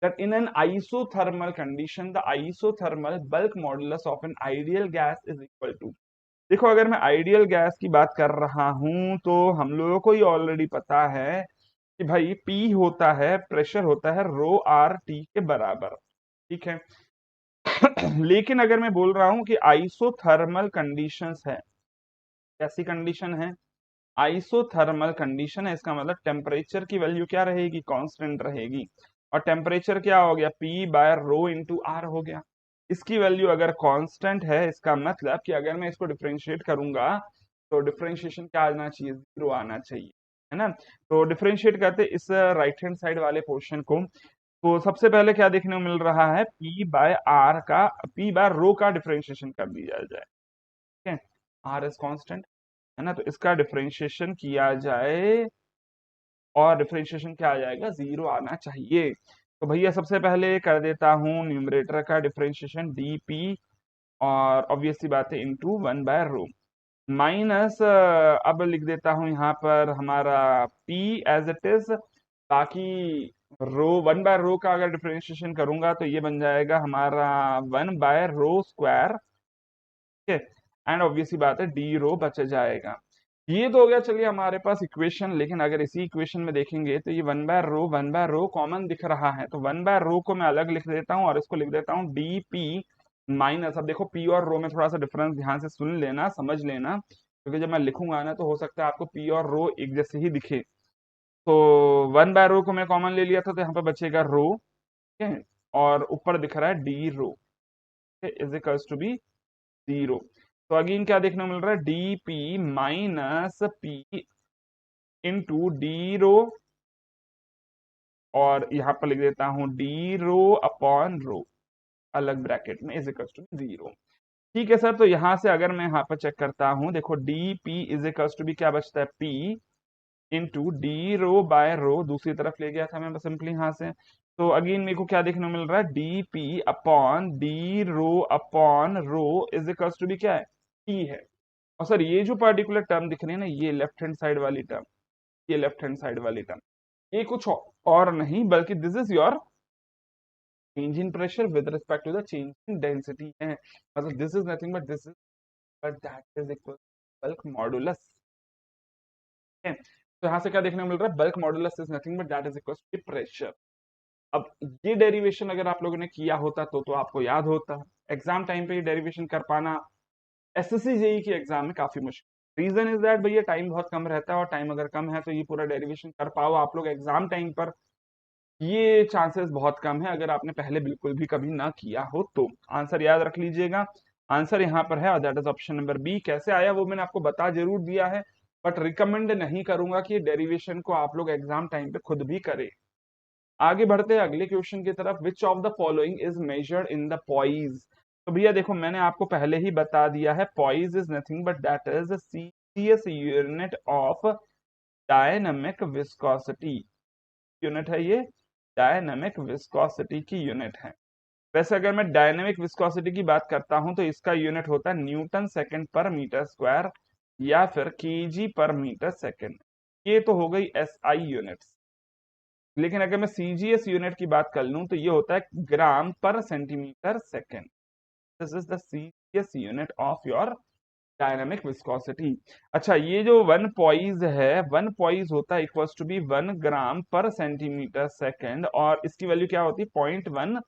that in an isothermal condition the isothermal bulk modulus of an ideal gas is equal to। देखो अगर मैं आइडियल गैस की बात कर रहा हूं तो हम लोगों को ये ऑलरेडी पता है कि भाई P होता है, प्रेशर होता है रो आर टी के बराबर, ठीक है। लेकिन अगर मैं बोल रहा हूं कि आइसोथर्मल कंडीशंस है, कैसी कंडीशन है, आइसोथर्मल कंडीशन है, इसका मतलब टेम्परेचर की वैल्यू क्या रहेगी, कांस्टेंट रहेगी। और टेम्परेचर क्या हो गया, P by rho into R हो गया। इसकी वैल्यू अगर कांस्टेंट है, इसका मतलब कि अगर मैं इसको डिफरेंशिएट करूंगा तो डिफरेंशिएशन क्या आना चाहिए, जीरो आना चाहिए, है ना। तो डिफरेंशिएट करते इस राइट हैंड साइड वाले पोर्शन को, तो सबसे पहले क्या देखने को मिल रहा है, पी बाय आर का, पी बाय रो का डिफरेंशिएशन कर दिया जाए, ठीक है। आर इज कांस्टेंट, है ना, तो इसका डिफरेंशिएशन किया जाए और डिफरेंशिएशन क्या आ जाएगा, जीरो आना चाहिए। तो भैया सबसे पहले कर देता हूँ न्यूमरेटर का डिफरेंशिएशन डी पी, और ऑब्वियस सी बात है into one by rho, minus अब लिख देता हूँ यहाँ पर हमारा P एज इट इज, बाकी रो वन बाय रो का अगर डिफरेंशिएशन करूंगा तो ये बन जाएगा हमारा वन बाय रो स्क्वायर, ठीक है। एंड ऑब्वियसली बात है डी रो बच जाएगा। ये तो हो गया चलिए हमारे पास इक्वेशन, लेकिन अगर इसी इक्वेशन में देखेंगे तो ये वन बाय रो कॉमन दिख रहा है, तो वन बाय रो को मैं अलग लिख देता हूँ और इसको लिख देता हूँ डी पी माइनस, अब देखो पी और रो में थोड़ा सा डिफरेंस ध्यान से सुन लेना, समझ लेना, क्योंकि जब मैं लिखूंगा ना तो हो सकता है आपको पी और रो एक जैसे ही दिखे। तो वन बाय रो को मैं कॉमन ले लिया था तो यहाँ पे बचेगा रो, ठीक है, और ऊपर दिख रहा है D rho is equals to be zero. तो अगेन क्या देखने को मिल रहा है, D P minus P into D rho, और यहाँ पर लिख देता हूँ डी रो अपॉन रो अलग ब्रैकेट में इज इक्वल्स टू जीरो। ठीक है सर, तो यहाँ से अगर मैं यहाँ पर चेक करता हूँ, देखो D P is equals to be क्या बचता है, P into D rho by rho, दूसरी तरफ ले गया था मैं बस सिंपली यहाँ से। तो अगेन मेरे को क्या देखने को मिल रहा है, D P upon D rho upon rho is equals to be क्या है, टी है। और सर ये जो पर्टिकुलर टर्म दिख रही है ना, ये लेफ्ट हैंड साइड वाली टर्म, ये लेफ्ट हैंड साइड वाली टर्म, ये कुछ और नहीं बल्कि this is your change in pressure with respect to the change in density है। मतलब this is nothing but this is, but that is equal bulk modulus, है। तो यहाँ से क्या देखने को मिल रहा है, bulk modulus is nothing but that is equal to pressure. अब ये डेरिवेशन अगर आप लोगों ने किया होता तो आपको याद होता, एग्जाम टाइम पे ये डेरिवेशन कर पाना एसएससी जेई के एग्जाम में काफी मुश्किल। रीजन इज दैट भैया टाइम बहुत कम रहता है, और टाइम अगर कम है तो ये पूरा डेरिवेशन कर पाओ आप लोग एग्जाम टाइम पर, ये चांसेस बहुत कम है अगर आपने पहले बिल्कुल भी कभी ना किया हो तो। आंसर याद रख लीजिएगा, आंसर यहाँ पर है, that is option number B. कैसे आया वो मैंने आपको बता जरूर दिया है, बट रिकमेंड नहीं करूंगा कि डेरिवेशन को आप लोग एग्जाम टाइम पे खुद भी करें। आगे बढ़ते हैं अगले क्वेश्चन की तरफ, which of the following is measured in the poise. तो भैया देखो मैंने आपको पहले ही बता दिया है, poise is nothing but that is CCS unit of dynamic viscosity, unit है ये, डायनामिक विस्कोसिटी की यूनिट है। वैसे अगर मैं डायनामिक विस्कोसिटी की बात करता हूं तो इसका यूनिट होता है न्यूटन सेकंड पर मीटर स्क्वायर या फिर केजी पर मीटर सेकंड, ये तो हो गई एसआई यूनिट्स। लेकिन अगर मैं सीजीएस यूनिट की बात कर लूं तो ये होता है ग्राम पर centimetre second. This is the CGS unit of your dynamic viscosity. अच्छा ये जो वन पॉइज है, वन पॉइज होता है इक्वल्स टू बी 1 ग्राम पर सेंटीमीटर सेकंड, और इसकी वैल्यू क्या होती है, 0.1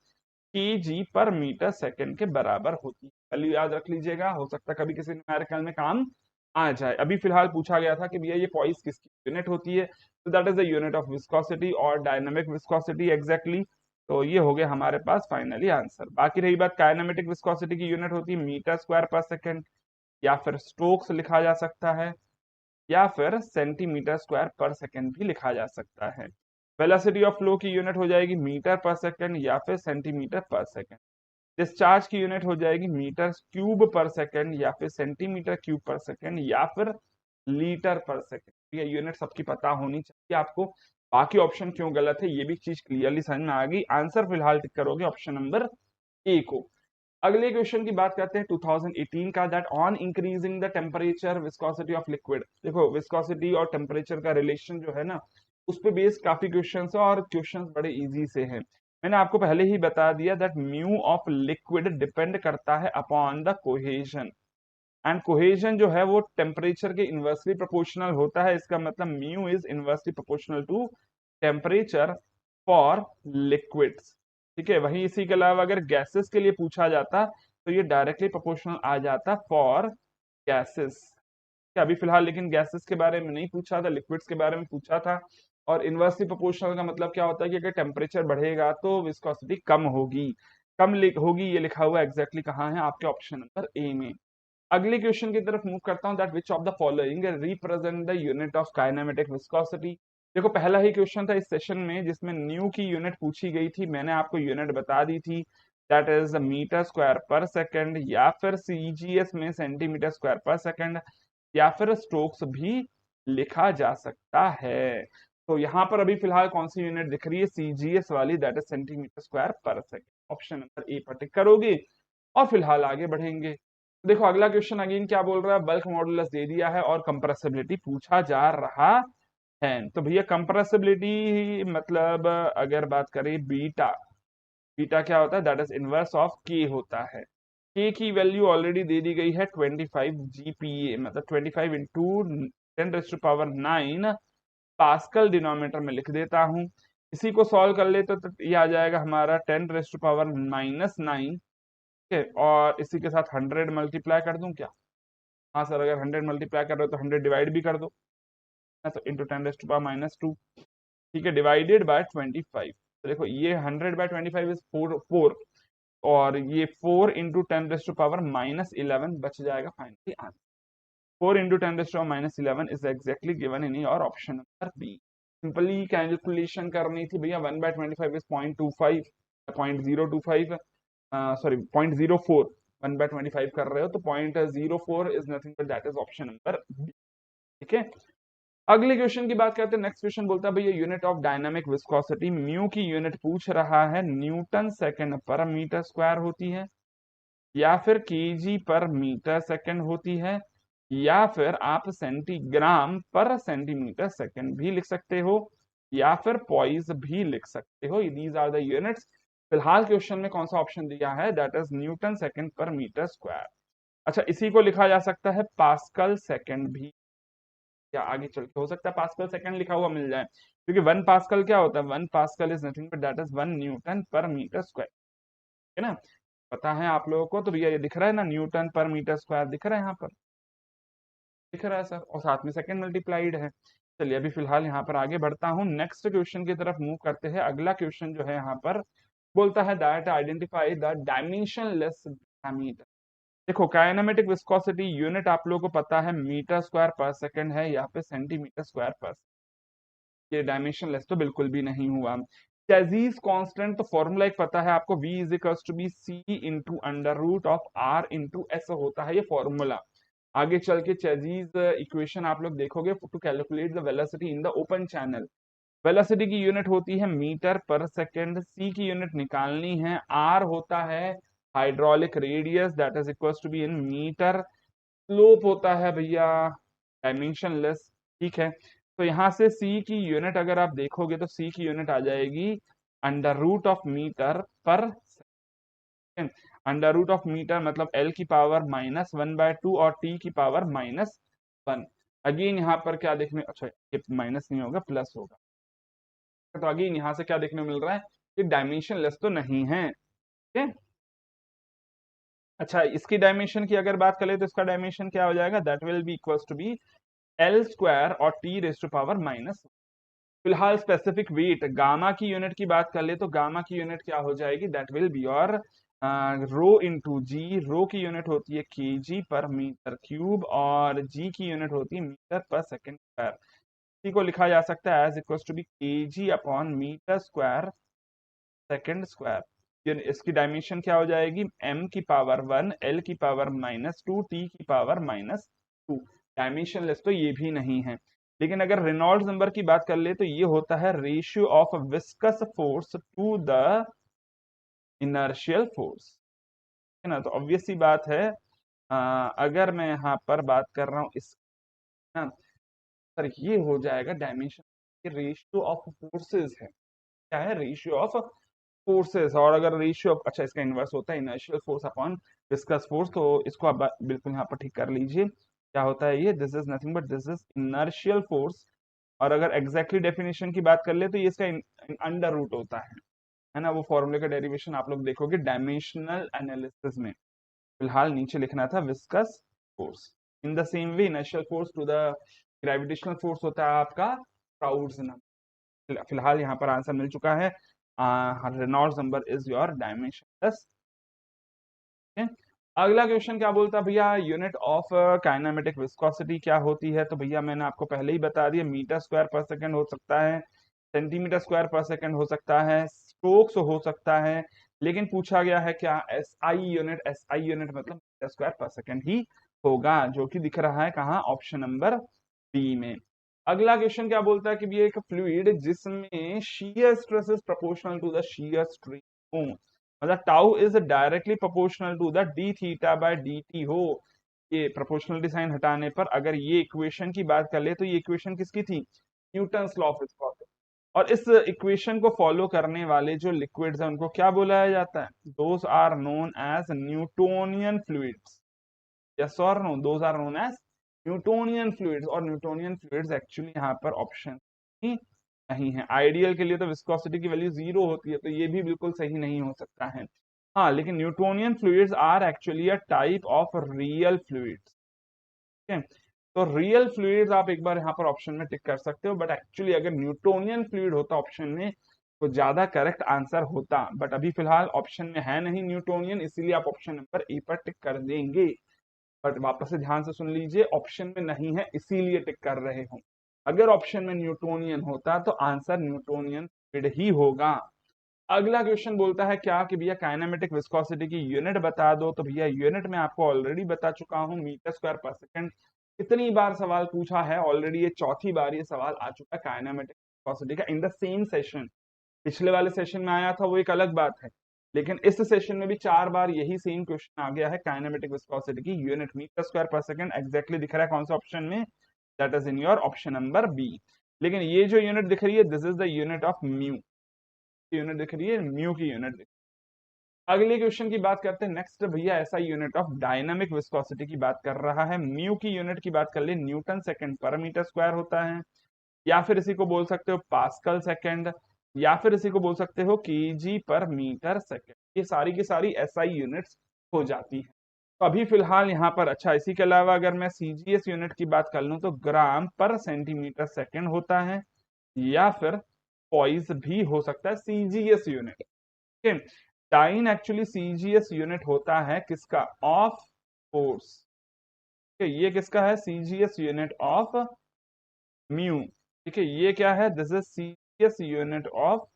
केजी पर मीटर सेकंड के बराबर होती है। वैल्यू याद रख लीजिएगा, हो सकता है कभी किसी न्यूमेरिकल में काम आ जाए। अभी फिलहाल पूछा गया था कि भैया ये पॉइस किसकी यूनिट होती है, तो that is the unit of viscosity और डायनामिक विस्कोसिटी एग्जैक्टली। तो ये हो गया हमारे पास फाइनली आंसर। बाकी रही बात काइनेमेटिक विस्कोसिटी की यूनिट होती है मीटर स्क्वायर पर सेकंड, या फिर स्ट्रोक्स लिखा जा सकता है, या फिर सेंटीमीटर स्क्वायर पर सेकंड भी लिखा जा सकता है। वेलोसिटी ऑफ फ्लो की यूनिट हो जाएगी मीटर पर सेकंड या फिर सेंटीमीटर पर सेकंड। डिस्चार्ज की यूनिट हो जाएगी मीटर क्यूब पर सेकंड या फिर सेंटीमीटर क्यूब पर सेकंड या फिर लीटर पर सेकंड। ये यूनिट सबकी पता होनी चाहिए आपको। बाकी ऑप्शन क्यों गलत है ये भी चीज क्लियरली समझ में आ गई। आंसर फिलहाल टिक करोगे ऑप्शन नंबर ए को। अगले क्वेश्चन की बात करते हैं 2018 का, that on increasing the temperature viscosity of liquid. देखो विस्कोसिटी और टेम्परेचर का रिलेशन जो है ना, उस पे बेस्ड काफी क्वेश्चंस है और क्वेश्चंस बड़े इजी से हैं। मैंने आपको पहले ही बता दिया that mu of liquid depend करता है upon the cohesion, and cohesion जो है वो टेम्परेचर के इनवर्सली प्रोपोर्शनल होता है। इसका मतलब mu is inversely proportional to temperature for liquids. ठीक है, वहीं इसी के अलावा अगर गैसेस के लिए पूछा जाता तो ये डायरेक्टली प्रोपोर्शनल आ जाता फॉर गैसेस। अभी फिलहाल लेकिन गैसेस के बारे में नहीं पूछा था, लिक्विड्स के बारे में पूछा था। और इनवर्सली प्रोपोर्शनल का मतलब क्या होता है कि अगर टेम्परेचर बढ़ेगा तो विस्कोसिटी कम होगी। होगी ये लिखा हुआ एग्जैक्टली कहाँ है, आपके ऑप्शन नंबर ए में। अगले क्वेश्चन की तरफ मूव करता हूं, that which of the following represent the unit of kinematic viscosity. देखो पहला ही क्वेश्चन था इस सेशन में जिसमें न्यू की यूनिट पूछी गई थी, मैंने आपको यूनिट बता दी थी, that is metre square per second, या फिर सीजीएस में सेंटीमीटर स्क्वायर पर सेकंड, या फिर स्ट्रोक्स भी लिखा जा सकता है। तो यहाँ पर अभी फिलहाल कौन सी यूनिट दिख रही है, सीजीएस वाली, that is centimetre square per second. Option number ए पर टिक करोगे और फिलहाल आगे बढ़ेंगे। देखो अगला क्वेश्चन अगेन क्या बोल रहा है, बल्क मॉडुलस दे दिया है और कंप्रेसिबिलिटी पूछा जा रहा है। तो भैया कंप्रेसिबिलिटी मतलब अगर बात करें बीटा, बीटा क्या होता है, दैट इज इनवर्स ऑफ के होता है। के की वैल्यू ऑलरेडी दे दी गई है 25 जीपीए, मतलब 25 इंटू 10⁹ पास्कल डिनोमिनेटर में लिख देता हूं। इसी को सॉल्व कर ले तो ये आ जाएगा हमारा 10⁻⁹ ठीक है, और इसी के साथ 100 मल्टीप्लाई कर दूं क्या? हाँ सर, अगर 100 मल्टीप्लाई कर रहे हो तो 100 डिवाइड भी कर दो, तो इंटू 10⁻⁻2, ठीक है, डिवाइडेड बाय 25। तो देखो ये 100/25 इज 4, और ये 4 इंटू 10⁻⁻11 बच जाएगा finally answer. 4 into 10⁻⁻11 is exactly given in your option number B. Simply calculation करनी थी भैया, 1/25 इज 0.25, 0.025, सॉरी 0.04, 1/25 कर रहे हो तो 0.04 is nothing but that is option number B. ठीक है, अगले क्वेश्चन की बात करते हैं। नेक्स्ट क्वेश्चन बोलता है भैया unit of dynamic viscosity, mu की यूनिट पूछ रहा है, न्यूटन सेकंड पर मीटर स्क्वायर होती है, या फिर केजी पर मीटर सेकंड होती है, या फिर आप सेंटीग्राम पर सेंटीमीटर सेकंड भी लिख सकते हो, या फिर पॉइज भी लिख सकते हो। These are the units. फिलहाल क्वेश्चन में कौन सा ऑप्शन दिया है, दैट इज न्यूटन सेकंड पर मीटर स्क्वायर। अच्छा, इसी को लिखा जा सकता है पास्कल सेकंड भी, या आगे चल के हो सकता है पास्कल सेकंड लिखा हुआ मिल जाए, क्योंकि 1 पास्कल क्या होता है, 1 pascal is nothing but that is 1 Newton per metre square, है ना, पता है आप लोगों को। तो भैया ये दिख रहा है ना, न्यूटन पर मीटर स्क्वायर दिख रहा है, यहाँ पर दिख रहा है सर, और साथ में सेकंड मल्टीप्लाइड है। चलिए अभी फिलहाल यहाँ पर आगे बढ़ता हूँ, नेक्स्ट क्वेश्चन की तरफ मूव करते हैं। अगला क्वेश्चन जो है यहाँ पर बोलता है that identify the dimensionless diameter. देखो काइनेमेटिक विस्कोसिटी यूनिट आप लोगों को पता है मीटर स्क्वायर पर सेकंड है, या फिर सेंटीमीटर स्क्वायर पर। ये डायमेंशनलेस तो बिल्कुल भी नहीं हुआ। चेजीज कांस्टेंट तो फॉर्मूला एक पता है आपको, v is equals to be C into under root of R into S होता है ये फॉर्मूला। आगे चल के चेजीज इक्वेशन आप लोग देखोगे to calculate the velocity in the open channel. Velocity की यूनिट होती है मीटर पर सेकंड, सी की यूनिट निकालनी है, आर होता है hydraulic radius that is equals to be in metre, slope होता है भैया डायमेंशनलेस। ठीक है, तो यहाँ से सी की यूनिट अगर आप देखोगे तो सी की यूनिट आ जाएगी अंडर रूट ऑफ मीटर पर second. Under root of metre मतलब एल की पावर -1/2 और टी की पावर -1। अगेन यहाँ पर क्या देखने, अच्छा ये माइनस नहीं होगा प्लस होगा, तो अगेन यहाँ से क्या देखने मिल रहा है कि डायमेंशन लेस तो नहीं है। ठीक है, अच्छा इसकी डायमेंशन की अगर बात करें तो इसका डायमेंशन क्या हो जाएगा, that will be equals to be L square और T raise to power minus. फिलहाल स्पेसिफिक वेट गामा की यूनिट की बात कर ले तो गामा की यूनिट क्या हो जाएगी, दैट विल बी और रो इंटू जी। रो की यूनिट होती है केजी पर मीटर क्यूब, और जी की यूनिट होती है मीटर पर सेकंड स्क्वायर। इसी को लिखा जा सकता है as equals to be KG upon metre square second square. इसकी डायमेंशन क्या हो जाएगी, m की पावर 1, l की पावर -2, t की पावर -2। डायमेंशन लेस तो ये भी नहीं है। लेकिन अगर रेनॉल्ड्स नंबर की बात कर ले तो ये होता है ratio of viscous force to the inertial force. है ना। तो ऑब्वियस सी बात है, अगर मैं यहाँ पर बात कर रहा हूँ इस ना, सर ये हो जाएगा डायमेंशन, ये रेशियो ऑफ फोर्सेस है। क्या है? Ratio of forces. और अगर रेशियो ऑफ, अच्छा इसका इनवर्स होता है inertial force upon viscous force, तो इसको आप बिल्कुल यहाँ पर ठीक कर लीजिए। क्या होता है ये? This is nothing but this is inertial force. और अगर एग्जैक्टली डेफिनेशन की बात कर ले तो ये इसका अंडर रूट होता है ना। वो फॉर्मूले का डेरिवेशन आप लोग देखोगे डायमेंशनल एनालिसिस में। फिलहाल नीचे लिखना था viscous force. In the same way inertial force to the gravitational force होता है आपका प्राउड्स नंबर। फिलहाल यहाँ पर आंसर मिल चुका है, Reynolds number is your dimension. अगला क्वेश्चन क्या बोलता है भैया? यूनिट ऑफ काइनेमेटिक विस्कोसिटी क्या होती है? तो भैया मैंने आपको पहले ही बता दिया, मीटर स्क्वायर पर सेकंड हो सकता है, सेंटीमीटर स्क्वायर पर सेकंड हो सकता है, स्ट्रोक्स हो सकता है, लेकिन पूछा गया है क्या? SI unit. एसआई यूनिट मतलब मीटर स्क्वायर पर सेकंड ही होगा, जो कि दिख रहा है कहाँ? ऑप्शन नंबर बी में। अगला क्वेश्चन क्या बोलता है कि भैया एक फ्लूइड जिसमें shear stress is proportional to the shear strain, मतलब tau is directly proportional to the D theta by D T हो। ये प्रोपोर्शनलिटी साइन हटाने पर अगर ये इक्वेशन की बात कर ले तो ये इक्वेशन किसकी थी? Newton's law of viscosity. और इस इक्वेशन को फॉलो करने वाले जो लिक्विड्स हैं उनको क्या बुलाया जाता है? Those are known as Newtonian fluids. Yes और no? Those are known as Newtonian fluids. और न्यूटोनियन फ्लूइड्स एक्चुअली यहाँ पर ऑप्शन ही नहीं है। आइडियल के लिए तो विस्कोसिटी की वैल्यू 0 होती है, तो ये भी बिल्कुल सही नहीं हो सकता है। हाँ, लेकिन Newtonian fluids are actually a type of real fluids. ठीक है, तो रियल फ्लूइड्स आप एक बार यहाँ पर ऑप्शन में टिक कर सकते हो, बट एक्चुअली अगर न्यूटोनियन फ्लूइड होता ऑप्शन में तो ज्यादा करेक्ट आंसर होता। बट अभी फिलहाल ऑप्शन में है नहीं न्यूटोनियन, इसीलिए आप ऑप्शन नंबर ए पर टिक कर देंगे। बट वापस से ध्यान से सुन लीजिए, ऑप्शन में नहीं है इसीलिए टिक कर रहे हो। अगर ऑप्शन में न्यूटोनियन होता तो आंसर न्यूटोनियन फ्लूइड ही होगा। अगला क्वेश्चन बोलता है क्या कि भैया काइनेमेटिक विस्कोसिटी की यूनिट बता दो। तो भैया यूनिट में आपको ऑलरेडी बता चुका हूं, मीटर स्क्वायर पर सेकंड। कितनी बार सवाल पूछा है ऑलरेडी? ये चौथी बार ये सवाल आ चुका है काइनेमेटिक विस्कोसिटी का इन द सेम सेशन। पिछले वाले सेशन में आया था वो एक अलग बात है, लेकिन इस सेशन में भी 4 बार यही सेम क्वेश्चन आ गया है। काइनेमेटिक विस्कोसिटी की unit metre square per second exactly दिख रहा है कौन सा ऑप्शन में? That is in your option number B. लेकिन ये जो यूनिट दिख रही है this is the unit of mu. Unit दिख रही है, म्यू की यूनिट दिख। अगले क्वेश्चन की बात करते हैं नेक्स्ट भैया। ऐसा यूनिट ऑफ डायनामिक विस्कोसिटी की बात कर रहा है, म्यू की यूनिट की बात कर ले, न्यूटन सेकंड पर मीटर स्क्वायर होता है, या फिर इसी को बोल सकते हो पास्कल सेकंड, या फिर इसी को बोल सकते हो केजी पर मीटर सेकंड। ये सारी की सारी एसआई यूनिट्स हो जाती है। तो अभी फिलहाल यहाँ पर, अच्छा इसी के अलावा अगर मैं सीजीएस यूनिट की बात कर लूँ तो ग्राम पर सेंटीमीटर सेकंड होता है, या फिर पॉइस भी हो सकता है सीजीएस यूनिट। ठीक है, डाइन एक्चुअली सीजीएस यूनिट होता है किसका? Of force. ठीक है, ये किसका है? CGS unit of mu. ठीक है, ये क्या है? This is CGS unit of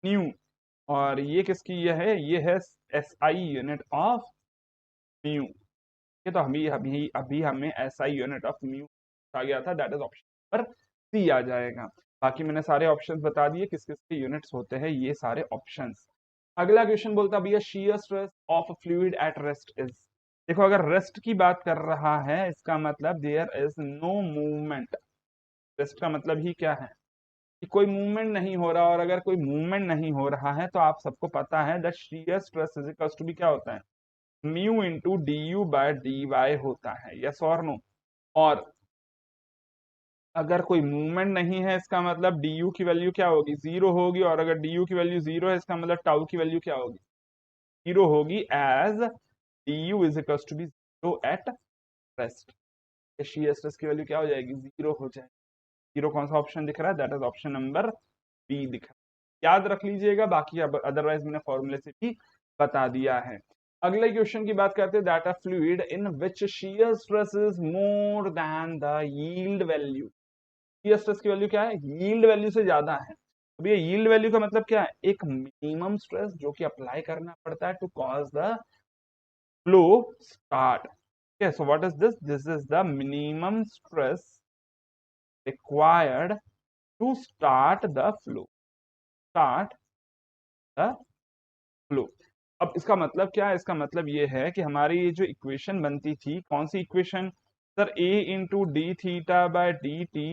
new. और ये किसकी ये है एसआई यूनिट ऑफ म्यू। ये तो अभी अभी अभी हमें एसआई यूनिट ऑफ म्यू आ गया था, दैट इज ऑप्शन पर सी आ जाएगा। बाकी मैंने सारे ऑप्शंस बता दिए किस किस के यूनिट्स होते हैं ये सारे ऑप्शंस। अगला क्वेश्चन बोलता भैया shear stress of fluid at rest is. देखो अगर रेस्ट की बात कर रहा है इसका मतलब there is no movement. Rest का मतलब ही क्या है? कि कोई मूवमेंट नहीं हो रहा। और अगर कोई मूवमेंट नहीं हो रहा है तो आप सबको पता है that shear stress is to be क्या होता है? Mu into d you by D y होता है। यस और नो? और अगर कोई मूवमेंट नहीं है इसका मतलब डी यू की वैल्यू क्या होगी? 0 होगी। और अगर डी यू की वैल्यू 0 है इसका मतलब टाउ की वैल्यू क्या होगी? 0 होगी, as d u is equal to be 0 at rest. Shear stress की वैल्यू क्या हो जाएगी? 0 हो जाएगी। 0 कौन सा ऑप्शन दिख रहा है? That is option number B दिख रहा है। याद रख लीजिएगा, बाकी अदरवाइज मैंने फॉर्मूले से भी बता दिया है। अगले क्वेश्चन की बात करते हैं, that a fluid in which shear stress is more than the yield value. Shear stress की वैल्यू क्या है? यील्ड वैल्यू से ज्यादा है। अब ये यील्ड वैल्यू का मतलब क्या है? एक मिनिमम स्ट्रेस जो कि अप्लाई करना पड़ता है to cause the flow start. Okay, so what is this? This is the minimum stress required to start the flow. Start the flow. अब इसका मतलब क्या है? इसका मतलब ये है कि हमारी ये जो इक्वेशन बनती थी, कौन सी equation sir? a into D theta by D T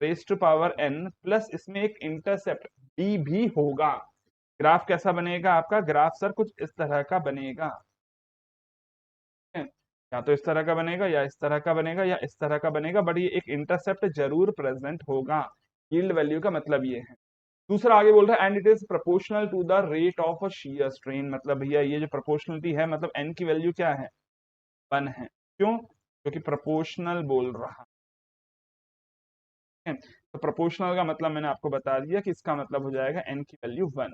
raise to power n plus इसमें एक इंटरसेप्ट d भी होगा। ग्राफ कैसा बनेगा आपका? ग्राफ सर कुछ इस तरह का बनेगा, या तो इस तरह का बनेगा या इस तरह का बनेगा या इस तरह का बनेगा, बट ये एक इंटरसेप्ट जरूर प्रेजेंट होगा। यील्ड वैल्यू का मतलब ये है। दूसरा आगे बोल रहा है and it is proportional to the rate of a shear strain. मतलब भैया ये जो प्रोपोर्शनलिटी है, मतलब एन की वैल्यू क्या है? 1 है। क्यों? क्योंकि प्रोपोर्शनल बोल रहा है। तो प्रोपोर्शनल का मतलब मैंने आपको बता दिया कि इसका मतलब हो जाएगा एन की वैल्यू 1,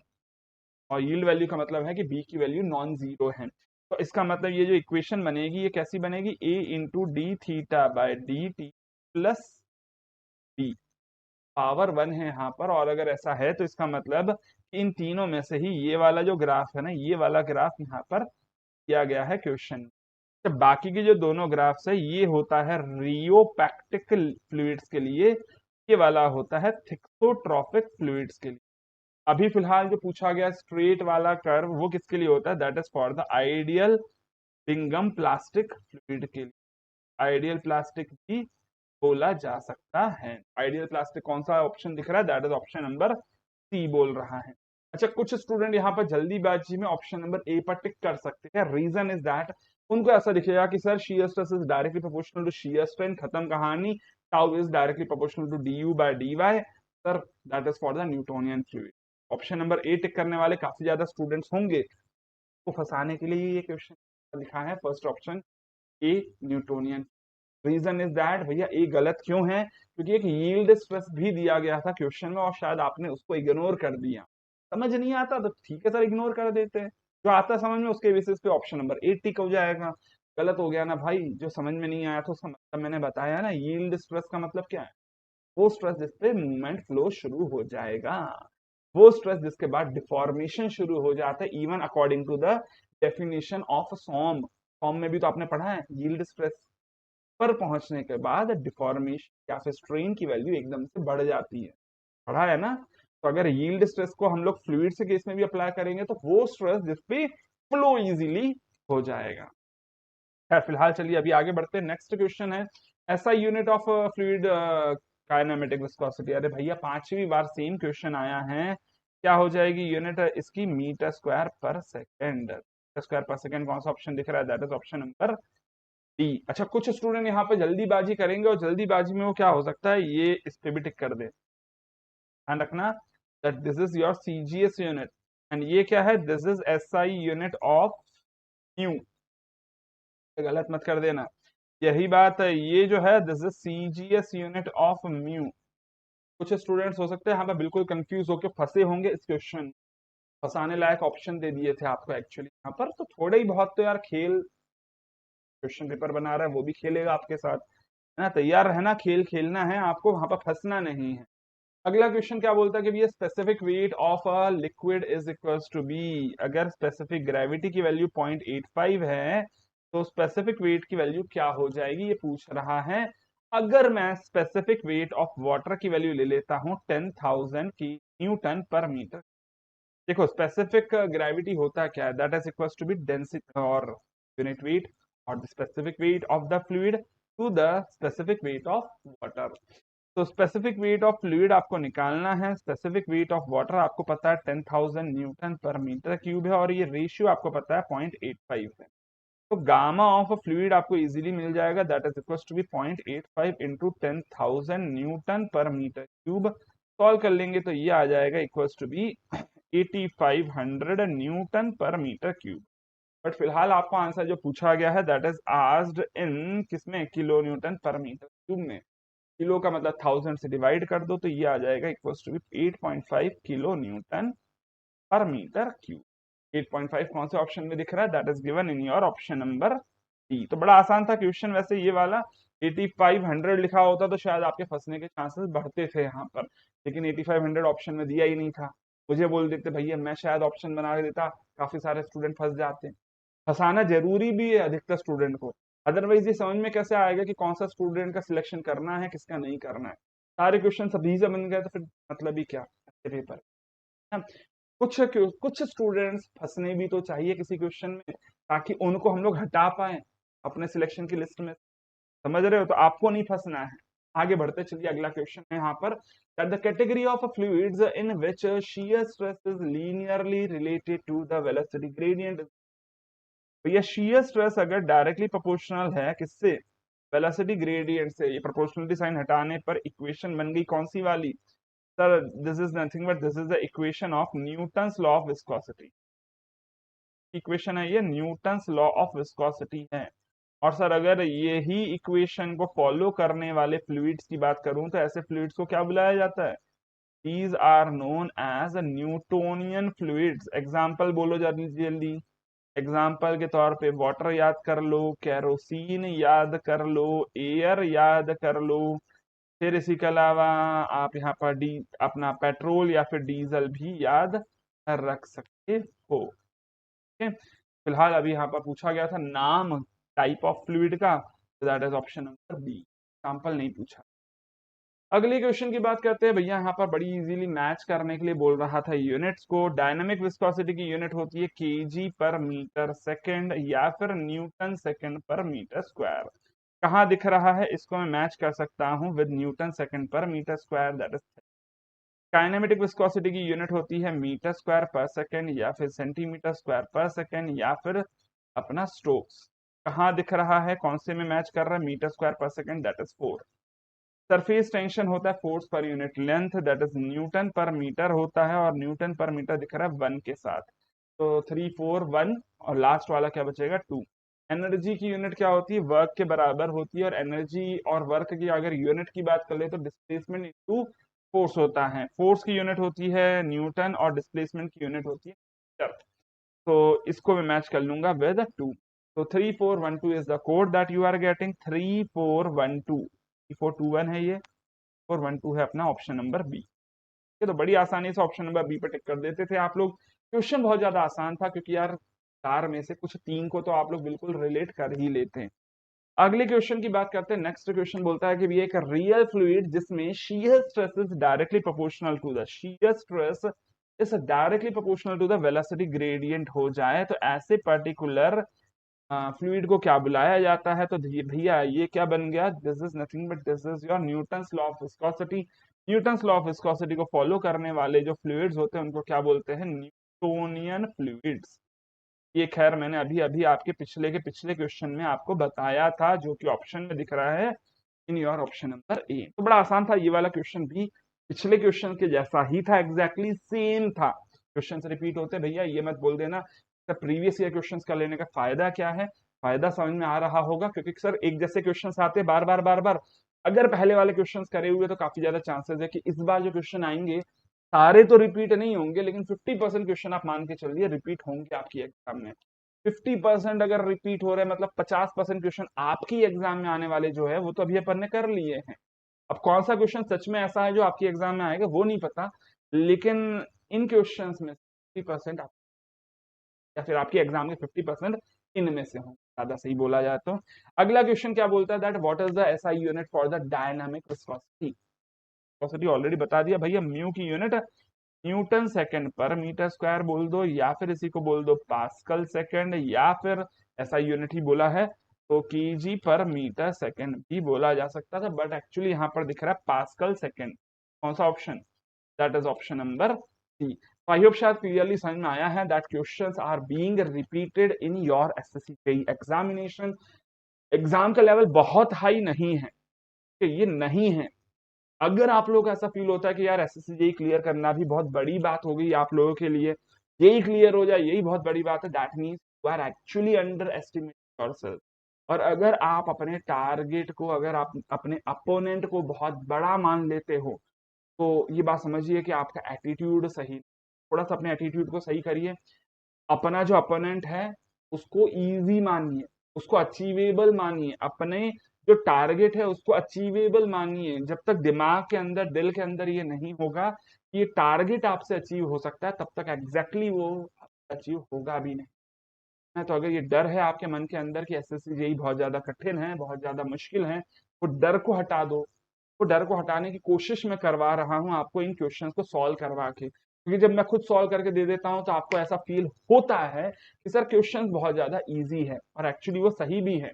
और यील्ड वैल्यू का मतलब है कि बी की वैल्यू नॉन जीरो है। तो इसका मतलब ये जो इक्वेशन बनेगी ये कैसी बनेगी? A into D theta by D T plus B, power 1 है यहाँ पर, और अगर ऐसा है तो इसका मतलब इन तीनों में से ही ये वाला जो ग्राफ है ना, ये वाला ग्राफ यहाँ पर किया गया है क्वेश्चन में। तो बाकी के जो दोनों ग्राफ्स है ये होता है रियोपैक्टिक फ्लूइड्स के लिए, ये वाला होता है थिक्सोट्रॉपिक फ्लूइड्स के लिए। अभी फिलहाल जो पूछा गया स्ट्रेट वाला कर्व वो किसके लिए होता है? That is for the ideal Bingham plastic fluid के लिए। आइडियल प्लास्टिक भी बोला जा सकता है। आइडियल प्लास्टिक कौन सा ऑप्शन दिख रहा है? That is option number C बोल रहा है। अच्छा, कुछ स्टूडेंट यहाँ पर जल्दीबाजी में ऑप्शन नंबर ए पर टिक कर सकते हैं। रीजन इज दैट उनको ऐसा दिखेगा कि sir shear stress is directly proportional to shear strain, खत्म कहानी। Tau is directly proportional to D you by D Y. Sir that is for the Newtonian fluid. Option number A tick करने वाले काफी ज्यादा स्टूडेंट्स होंगे, को फंसाने के लिए ये क्वेश्चन लिखा है first option A Newtonian. Reason is that भैया ए गलत क्यों है? क्योंकि एक यील्ड स्ट्रेस भी दिया गया था क्वेश्चन में और शायद आपने उसको इग्नोर कर दिया। समझ नहीं आता तो ठीक है सर, इग्नोर कर देते हैं। जो आता समझ में उसके बेसिस पे ऑप्शन नंबर ए टिक हो जाएगा। गलत हो गया ना भाई, जो समझ में नहीं आया तो उसका मतलब मैंने बताया ना, यील्ड स्ट्रेस का मतलब क्या है? वो स्ट्रेस जिसपे मूवमेंट फ्लो शुरू हो जाएगा, वो स्ट्रेस जिसके बाद डिफॉर्मेशन शुरू हो जाता है, even according to the definition of SOM. SOM में भी तो आपने पढ़ा है यील्ड स्ट्रेस पर पहुंचने के बाद डिफॉर्मेशन या फिर स्ट्रेन की वैल्यू एकदम से बढ़ जाती है। पढ़ा है ना? तो अगर यील्ड स्ट्रेस को हम लोग फ्लूइड के केस में भी अप्लाई करेंगे तो वो स्ट्रेस जिसपे फ्लो इजीली हो जाएगा। है फिलहाल चलिए अभी आगे बढ़ते हैं। नेक्स्ट क्वेश्चन है ऐसा unit of fluid kinematic viscosity. अरे भैया 5वीं बार सेम क्वेश्चन आया है। क्या हो जाएगी यूनिट इसकी? मीटर स्क्वायर पर सेकेंड। मीटर स्क्वायर पर सेकेंड कौन सा ऑप्शन दिख रहा है? That is option number D. अच्छा, कुछ स्टूडेंट यहाँ पे जल्दीबाजी करेंगे और जल्दीबाजी में वो क्या हो सकता है, ये इस पे भी टिक कर दे। ध्यान रखना that this is your CGS unit and ये क्या है? This is SI unit of mu. गलत मत कर देना। यही बात है, ये जो है this is CGS unit of mu. कुछ स्टूडेंट्स हो सकते हैं यहाँ पे बिल्कुल कंफ्यूज होकर फंसे होंगे इस क्वेश्चन। फंसाने लायक ऑप्शन दे दिए थे आपको एक्चुअली यहाँ पर, तो थोड़े ही बहुत तो यार खेल, क्वेश्चन पेपर बना रहा है वो भी खेलेगा आपके साथ, है ना? तैयार रहना, खेल खेलना है आपको, वहां पर फंसना नहीं है। अगला क्वेश्चन क्या बोलता है कि भैया specific weight of a liquid is equals to be. अगर स्पेसिफिक ग्रेविटी की वैल्यू 0.85 है तो स्पेसिफिक वेट की वैल्यू क्या हो जाएगी, ये पूछ रहा है। अगर मैं स्पेसिफिक वेट ऑफ वाटर की वैल्यू ले लेता हूं 10,000 की न्यूटन पर मीटर। देखो स्पेसिफिक ग्रेविटी होता क्या है? That is equals to be density और यूनिट वेट और the specific weight of the fluid to the specific weight of water. तो स्पेसिफिक वेट ऑफ फ्लूइड आपको निकालना है, स्पेसिफिक वेट ऑफ वाटर आपको पता है 10,000 न्यूटन पर मीटर क्यूब है, और ये रेशियो आपको पता है 0.85 है। तो गामा ऑफ फ्लूइड आपको इजीली मिल जाएगा, that is equals to be 0.85 into 10,000 newton per metre cube. Solve कर लेंगे तो ये आ जाएगा equals to be 8500 newton per metre cube. But फिलहाल आपको आंसर जो पूछा गया है दैट इज आस्क्ड इन किसमें? Kilo newton per metre cube में। किलो का मतलब 1000 से डिवाइड कर दो तो ये आ जाएगा equals to be 8.5 kilo newton per metre cube. 8.5 कौन से ऑप्शन में दिख रहा है? That is given in your option number D. तो बड़ा आसान था क्वेश्चन वैसे ये वाला। 8500 लिखा होता तो शायद आपके फंसने के चांसेस बढ़ते थे यहाँ पर, लेकिन 8500 ऑप्शन में दिया ही नहीं था। मुझे बोल देते भैया, मैं शायद ऑप्शन बना के देता, काफी सारे स्टूडेंट फंस जाते। फंसाना जरूरी भी है अधिकतर स्टूडेंट को, अदरवाइज ये समझ में कैसे आएगा कि कौन सा स्टूडेंट का सिलेक्शन करना है किसका नहीं करना है। सारे क्वेश्चन सभी से बन गए तो फिर मतलब ही क्या पेपर। कुछ स्टूडेंट्स फंसने भी तो चाहिए किसी क्वेश्चन में, ताकि उनको हम लोग हटा पाए अपने सिलेक्शन की लिस्ट में। समझ रहे हो? तो आपको नहीं फंसना है। आगे बढ़ते चलिए, अगला क्वेश्चन है यहाँ पर, that the category of fluids in which shear stress is linearly related to the velocity gradient। तो ये shear stress अगर डायरेक्टली प्रोपोर्शनल है किससे? वेलोसिटी ग्रेडियंट से। ये प्रोपोर्शनलिटी साइन हटाने पर इक्वेशन बन गई कौन सी वाली? Sir this is nothing but this is the equation of Newton's law of viscosity. Equation है ये, न्यूटन्स लॉ ऑफ विस्कोसिटी है। और सर अगर यही इक्वेशन को फॉलो करने वाले फ्लूइड्स की बात करूं तो ऐसे फ्लूइड्स को क्या बुलाया जाता है? These are known as Newtonian fluids. Example बोलो जल्दी जल्दी। एग्जाम्पल के तौर पे वाटर याद कर लो, केरोसिन याद कर लो, एयर याद कर लो, फिर इसी के अलावा आप यहाँ पर अपना पेट्रोल या फिर डीजल भी याद रख सकते हो। ठीक है, फिलहाल अभी यहाँ पर पूछा गया था नाम टाइप ऑफ फ्लूइड का, तो that is option number B. Example नहीं पूछा। अगले क्वेश्चन की बात करते हैं भैया, यहाँ पर बड़ी इजीली मैच करने के लिए बोल रहा था यूनिट्स को। डायनामिक विस्कोसिटी की यूनिट होती है केजी पर मीटर सेकेंड या फिर Newton second per metre square. कहाँ दिख रहा है? इसको मैं मैच कर सकता हूँ with newton second per metre square, that is. Kinematic viscosity की यूनिट होती है मीटर स्क्वायर पर सेकेंड या फिर सेंटीमीटर स्क्वायर पर सेकेंड या फिर अपना स्ट्रोक्स। कहाँ दिख रहा है? कौन से में मैच कर रहा है? मीटर स्क्वायर पर second, that is 4। Surface tension होता है force per unit length, that is Newton per metre होता है, और न्यूटन पर मीटर दिख रहा है 1 के साथ। तो 3 4 1 और लास्ट वाला क्या बचेगा? 2। एनर्जी की यूनिट क्या होती है? वर्क के बराबर होती है। और एनर्जी और वर्क की अगर यूनिट की बात कर ले तो डिस्प्लेसमेंट इनटू फोर्स होता है। फोर्स की यूनिट होती है न्यूटन और डिस्प्लेसमेंट की यूनिट होती है मीटर। तो इसको मैं मैच कर लूंगा विद 2। तो 3 4 1 2 is the code that you are getting. 3 4 1 2, 3 4 2 1 है ये, और 1 2 है अपना ऑप्शन नंबर बी। ये तो बड़ी आसानी से ऑप्शन नंबर बी पर टिक कर देते थे आप लोग। क्वेश्चन बहुत ज्यादा आसान था, क्योंकि यार 4 में से कुछ 3 को तो आप लोग बिल्कुल रिलेट कर ही लेते हैं। अगले क्वेश्चन की बात करते हैं। नेक्स्ट क्वेश्चन बोलता है कि ये एक रियल फ्लूइड जिसमें shear stress is directly proportional to the shear stress is directly proportional to the velocity gradient हो जाए, तो ऐसे पर्टिकुलर फ्लूइड को क्या बुलाया जाता है? तो भैया ये क्या बन गया? This is nothing but this is your Newton's law of viscosity. Newton's law of viscosity को फॉलो करने वाले जो फ्लूइड्स होते हैं उनको क्या बोलते हैं? Newtonian fluids. ये खैर मैंने अभी अभी आपके पिछले क्वेश्चन में आपको बताया था, जो कि ऑप्शन में दिख रहा है इन योर ऑप्शन नंबर ए। तो बड़ा आसान था ये वाला क्वेश्चन भी, पिछले क्वेश्चन के जैसा ही था, एग्जैक्टली सेम था। क्वेश्चन रिपीट होते भैया ये मत बोल देना। सर प्रीवियस ईयर क्वेश्चन का लेने का फायदा क्या है? फायदा समझ में आ रहा होगा, क्योंकि सर एक जैसे क्वेश्चन आते हैं बार बार बार बार। अगर पहले वाले क्वेश्चन करे हुए तो काफी ज्यादा चांसेस है कि इस बार जो क्वेश्चन आएंगे सारे तो रिपीट नहीं होंगे, लेकिन 50% क्वेश्चन आप मान के चलिए रिपीट होंगे आपकी एग्जाम में। 50% अगर रिपीट हो रहे हैं मतलब 50% क्वेश्चन आपकी एग्जाम में आने वाले जो है वो तो अभी अपन ने कर लिए हैं। अब कौन सा क्वेश्चन सच में ऐसा है जो आपकी एग्जाम में आएगा वो नहीं पता, लेकिन इन क्वेश्चंस में 50% या फिर आपके एग्जाम के 50% इनमें से हों, ज्यादा सही बोला जाए तो। अगला क्वेश्चन क्या बोलता है? That what is the SI unit for the dynamic viscosity. Viscosity already बता दिया भैया, म्यू की यूनिट न्यूटन सेकंड पर मीटर स्क्वायर बोल दो, या फिर इसी को बोल दो पास्कल सेकंड, या फिर ऐसा यूनिट ही बोला है तो केजी पर मीटर सेकंड भी बोला जा सकता था, बट एक्चुअली यहाँ पर दिख रहा है पास्कल सेकंड। कौन सा option? That is option number C. तो आई होप शायद क्लियरली समझ में आया है that questions are being repeated in your SSC examination. Exam का लेवल बहुत हाई नहीं है, कि ये नहीं है। अगर आप लोग ऐसा फील होता है कि यार एसएससी जेईई क्लियर करना भी बहुत बड़ी बात हो गई आप लोगों के लिए, यही क्लियर हो जाए यही बहुत बड़ी बात है, that means you are actually underestimate yourself. और अगर आप अपने टारगेट को, अगर आप अपने अपोनेंट को बहुत बड़ा मान लेते हो, तो ये बात समझिए कि आपका एटीट्यूड सही, थोड़ा सा अपने एटीट्यूड को सही करिए। अपना जो अपोनेंट है उसको इजी मानिए, उसको अचीवेबल मानिए, अपने जो टारगेट है उसको अचीवेबल मानिए। जब तक दिमाग के अंदर, दिल के अंदर ये नहीं होगा कि ये टारगेट आपसे अचीव हो सकता है, तब तक एग्जैक्टली वो अचीव होगा भी नहीं। तो अगर ये डर है आपके मन के अंदर कि एसएससी जेईई बहुत ज्यादा कठिन है, बहुत ज्यादा मुश्किल है, वो डर को हटा दो। वो डर को हटाने की कोशिश मैं करवा रहा हूँ आपको इन क्वेश्चंस को सॉल्व करवा के। क्योंकि जब मैं खुद सॉल्व करके दे देता हूं तो आपको ऐसा फील होता है कि सर क्वेश्चन बहुत ज्यादा इजी है, और एक्चुअली वो सही भी है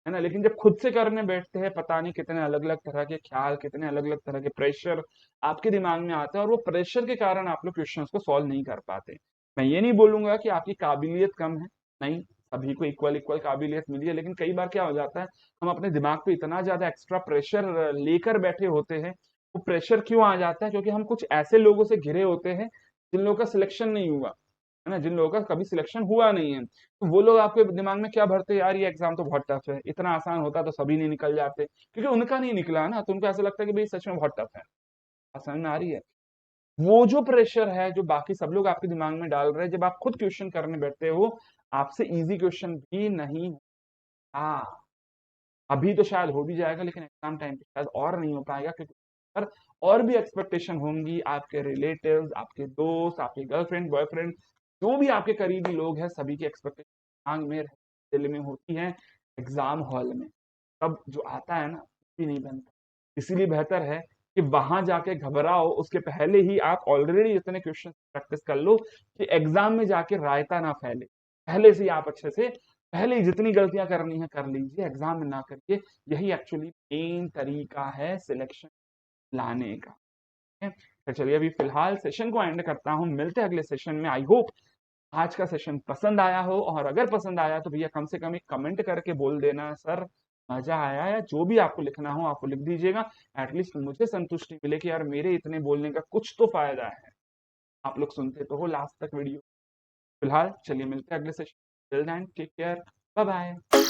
ना। लेकिन जब खुद से करने बैठते हैं, पता नहीं कितने अलग अलग तरह के ख्याल, कितने अलग अलग तरह के प्रेशर आपके दिमाग में आते हैं, और वो प्रेशर के कारण आप लोग क्वेश्चंस को सॉल्व नहीं कर पाते। मैं ये नहीं बोलूंगा कि आपकी काबिलियत कम है, नहीं, सभी को इक्वल इक्वल काबिलियत मिली है, लेकिन कई बार क्या हो जाता है, हम अपने दिमाग पे इतना ज्यादा एक्स्ट्रा प्रेशर लेकर बैठे होते हैं। वो प्रेशर क्यों आ जाता है? क्योंकि हम कुछ ऐसे लोगों से घिरे होते हैं जिन लोगों का सिलेक्शन नहीं हुआ, है ना, जिन लोगों का कभी सिलेक्शन हुआ नहीं है। तो वो लोग आपके दिमाग में क्या भरते हैं, यार ये एग्जाम तो बहुत टफ है, इतना आसान होता तो सभी नहीं निकल जाते, क्योंकि उनका नहीं निकला ना, तो उनको ऐसा लगता है कि भाई सच में बहुत टफ है। आसान आ रही है। वो जो प्रेशर है जो बाकी सब लोग आपके दिमाग में डाल रहे हैं, जब आप खुद क्वेश्चन करने बैठते हो, आपसे इजी क्वेश्चन भी नहीं। हाँ, अभी तो शायद हो भी जाएगा, लेकिन एग्जाम टाइम पे शायद और नहीं हो पाएगा, क्योंकि पर और भी एक्सपेक्टेशन होंगी, आपके रिलेटिव्स, आपके दोस्त, आपके गर्लफ्रेंड बॉयफ्रेंड, जो भी आपके करीबी लोग हैं, सभी की एक्सपेक्टेशन आंग में दिल में होती है। एग्जाम हॉल में तब जो आता है ना, भी नहीं बनता। इसीलिए बेहतर है कि वहां जाके घबराओ, उसके पहले ही आप ऑलरेडी इतने क्वेश्चन प्रैक्टिस कर लो कि एग्जाम में जाके रायता ना फैले। पहले से ही आप अच्छे से, पहले ही जितनी गलतियां करनी है कर लीजिए, एग्जाम में ना करके। यही एक्चुअली मेन तरीका है सिलेक्शन लाने का। ठीक है? तो चलिए अभी फिलहाल सेशन को एंड करता हूँ, मिलते हैं अगले सेशन में। आई होप आज का सेशन पसंद आया हो, और अगर पसंद आया तो भैया कम से कम एक कमेंट करके बोल देना, सर मजा आया, या जो भी आपको लिखना हो आपको लिख दीजिएगा। एटलीस्ट मुझे संतुष्टि मिले कि यार मेरे इतने बोलने का कुछ तो फायदा है। आप लोग सुनते तो हो लास्ट तक वीडियो। फिलहाल चलिए मिलते हैं अगले session. Till then take care, bye bye.